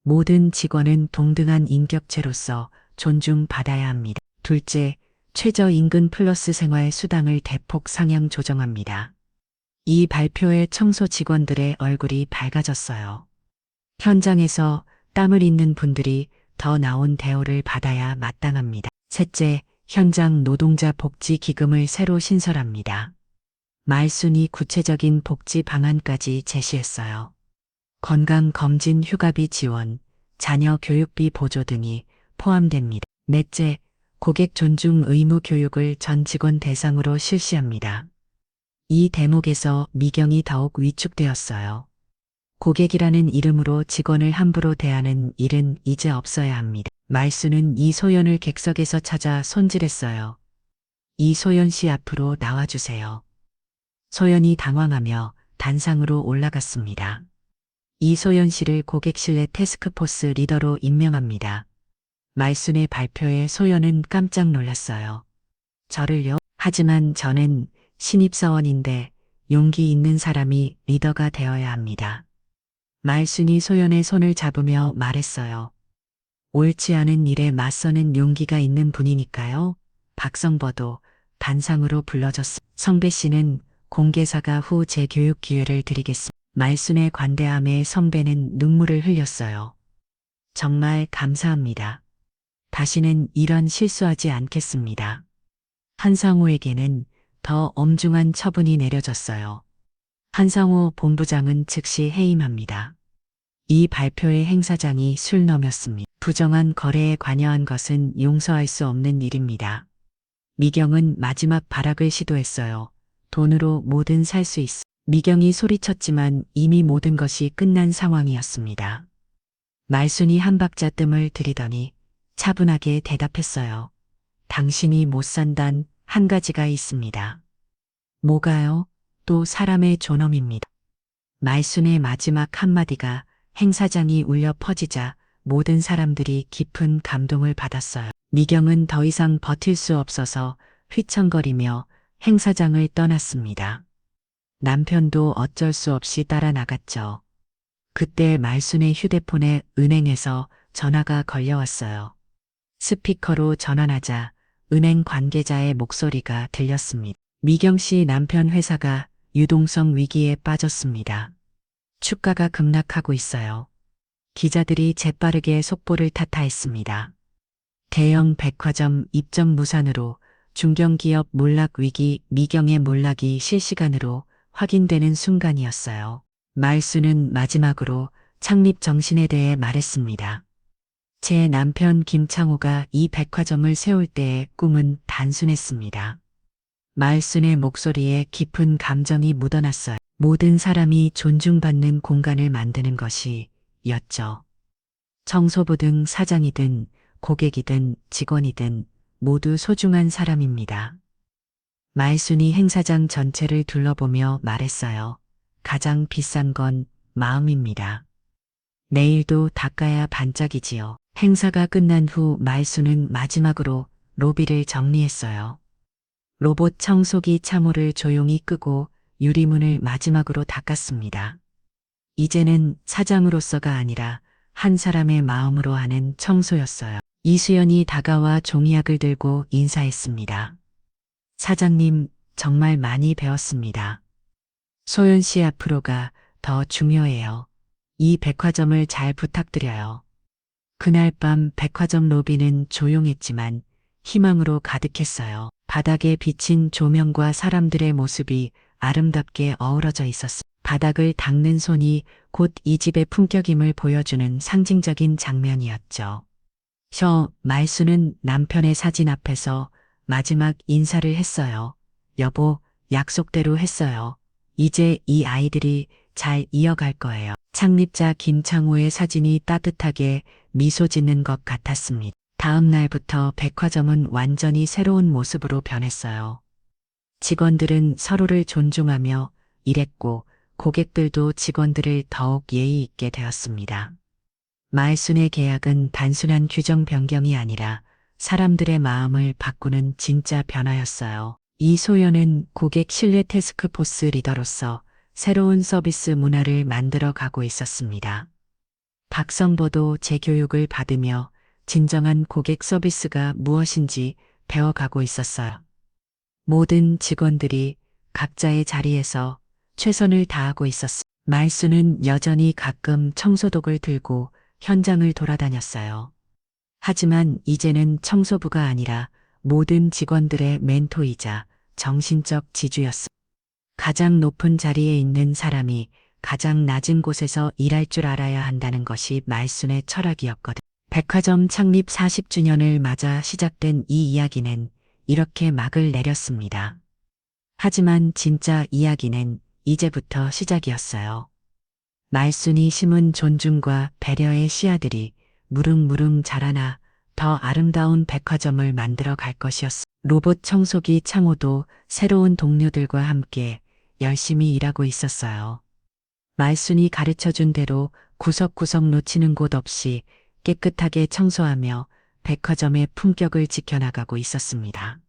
모든 직원은 동등한 인격체로서 존중받아야 합니다. 둘째, 최저임금 플러스 생활수당을 대폭 상향 조정합니다. 이 발표에 청소 직원들의 얼굴이 밝아졌어요. 현장에서 땀을 잇는 분들이 더 나은 대우를 받아야 마땅합니다. 셋째, 현장 노동자 복지 기금을 새로 신설합니다. 말순이 구체적인 복지 방안까지 제시했어요. 건강검진 휴가비 지원, 자녀 교육비 보조 등이 포함됩니다. 넷째, 고객 존중 의무 교육을 전 직원 대상으로 실시합니다. 이 대목에서 미경이 더욱 위축되었어요. 고객이라는 이름으로 직원을 함부로 대하는 일은 이제 없어야 합니다. 말순은 이소연을 객석에서 찾아 손질했어요. 이소연 씨 앞으로 나와주세요. 소연이 당황하며 단상으로 올라갔습니다. 이소연 씨를 고객신뢰 태스크포스 리더로 임명합니다. 말순의 발표에 소연은 깜짝 놀랐어요. 저를요? 하지만 저는 신입사원인데 용기 있는 사람이 리더가 되어야 합니다. 말순이 소연의 손을 잡으며 말했어요. 옳지 않은 일에 맞서는 용기가 있는 분이니까요. 박성버도 단상으로 불러줬습니다. 성배 씨는 공개사과 후 재교육 기회를 드리겠습니다. 말순의 관대함에 선배는 눈물을 흘렸어요. 정말 감사합니다. 다시는 이런 실수하지 않겠습니다. 한상우에게는 더 엄중한 처분이 내려졌어요. 한상우 본부장은 즉시 해임합니다. 이 발표에 행사장이 술 넘였습니다. 부정한 거래에 관여한 것은 용서할 수 없는 일입니다. 미경은 마지막 발악을 시도했어요. 돈으로 뭐든 살 수 있어. 미경이 소리쳤지만 이미 모든 것이 끝난 상황이었습니다. 말순이 한 박자 뜸을 들이더니 차분하게 대답했어요. 당신이 못 산단 한 가지가 있습니다. 뭐가요? 또 사람의 존엄입니다. 말순의 마지막 한마디가 행사장이 울려 퍼지자 모든 사람들이 깊은 감동을 받았어요. 미경은 더 이상 버틸 수 없어서 휘청거리며 행사장을 떠났습니다. 남편도 어쩔 수 없이 따라 나갔죠. 그때 말순의 휴대폰에 은행에서 전화가 걸려왔어요. 스피커로 전환하자 은행 관계자의 목소리가 들렸습니다. 미경 씨 남편 회사가 유동성 위기에 빠졌습니다. 주가가 급락하고 있어요. 기자들이 재빠르게 속보를 타타했습니다. 대형 백화점 입점 무산으로 중견기업 몰락 위기, 미경의 몰락이 실시간으로 확인되는 순간이었어요. 말순은 마지막으로 창립 정신에 대해 말했습니다. 제 남편 김창호가 이 백화점을 세울 때의 꿈은 단순했습니다. 말순의 목소리에 깊은 감정이 묻어났어요. 모든 사람이 존중받는 공간을 만드는 것이었죠. 청소부 등 사장이든 고객이든 직원이든 모두 소중한 사람입니다. 말순이 행사장 전체를 둘러보며 말했어요. 가장 비싼 건 마음입니다. 내일도 닦아야 반짝이지요. 행사가 끝난 후 말순은 마지막으로 로비를 정리했어요. 로봇 청소기 참호를 조용히 끄고 유리문을 마지막으로 닦았습니다. 이제는 사장으로서가 아니라 한 사람의 마음으로 하는 청소였어요. 이수연이 다가와 종이약을 들고 인사했습니다. 사장님, 정말 많이 배웠습니다. 소연 씨 앞으로가 더 중요해요. 이 백화점을 잘 부탁드려요. 그날 밤 백화점 로비는 조용했지만 희망으로 가득했어요. 바닥에 비친 조명과 사람들의 모습이 아름답게 어우러져 있었습니다. 바닥을 닦는 손이 곧 이 집의 품격임을 보여주는 상징적인 장면이었죠. 말수는 남편의 사진 앞에서 마지막 인사를 했어요. 여보, 약속대로 했어요. 이제 이 아이들이 잘 이어갈 거예요. 창립자 김창호의 사진이 따뜻하게 미소 짓는 것 같았습니다. 다음 날부터 백화점은 완전히 새로운 모습으로 변했어요. 직원들은 서로를 존중하며 일했고 고객들도 직원들을 더욱 예의 있게 대했습니다. 말순의 계약은 단순한 규정 변경이 아니라 사람들의 마음을 바꾸는 진짜 변화였어요. 이소연은 고객 신뢰 태스크포스 리더로서 새로운 서비스 문화를 만들어 가고 있었습니다. 박성보도 재교육을 받으며 진정한 고객 서비스가 무엇인지 배워가고 있었어요. 모든 직원들이 각자의 자리에서 최선을 다하고 있었습니다. 말수는 여전히 가끔 청소독을 들고 현장을 돌아다녔어요. 하지만 이제는 청소부가 아니라 모든 직원들의 멘토이자 정신적 지주였습니다. 가장 높은 자리에 있는 사람이 가장 낮은 곳에서 일할 줄 알아야 한다는 것이 말순의 철학이었거든. 백화점 창립 40주년을 맞아 시작된 이 이야기는 이렇게 막을 내렸습니다. 하지만 진짜 이야기는 이제부터 시작이었어요. 말순이 심은 존중과 배려의 씨앗들이 무릉무릉 자라나 더 아름다운 백화점을 만들어 갈 것이었습니다. 로봇 청소기 창호도 새로운 동료들과 함께 열심히 일하고 있었어요. 말순이 가르쳐준 대로 구석구석 놓치는 곳 없이 깨끗하게 청소하며 백화점의 품격을 지켜나가고 있었습니다.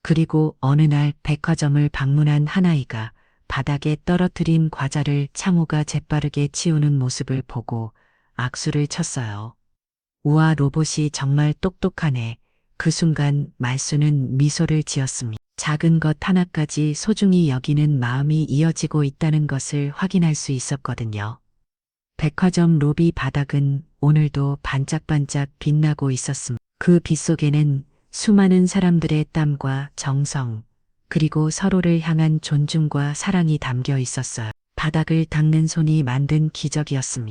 그리고 어느 날 백화점을 방문한 한 아이가 바닥에 떨어뜨린 과자를 창호가 재빠르게 치우는 모습을 보고 악수를 쳤어요. 우와, 로봇이 정말 똑똑하네. 그 순간 말순은 미소를 지었습니다. 작은 것 하나까지 소중히 여기는 마음이 이어지고 있다는 것을 확인할 수 있었거든요. 백화점 로비 바닥은 오늘도 반짝반짝 빛나고 있었습니다. 그 빛 속에는 수많은 사람들의 땀과 정성, 그리고 서로를 향한 존중과 사랑이 담겨 있었어요. 바닥을 닦는 손이 만든 기적이었습니다.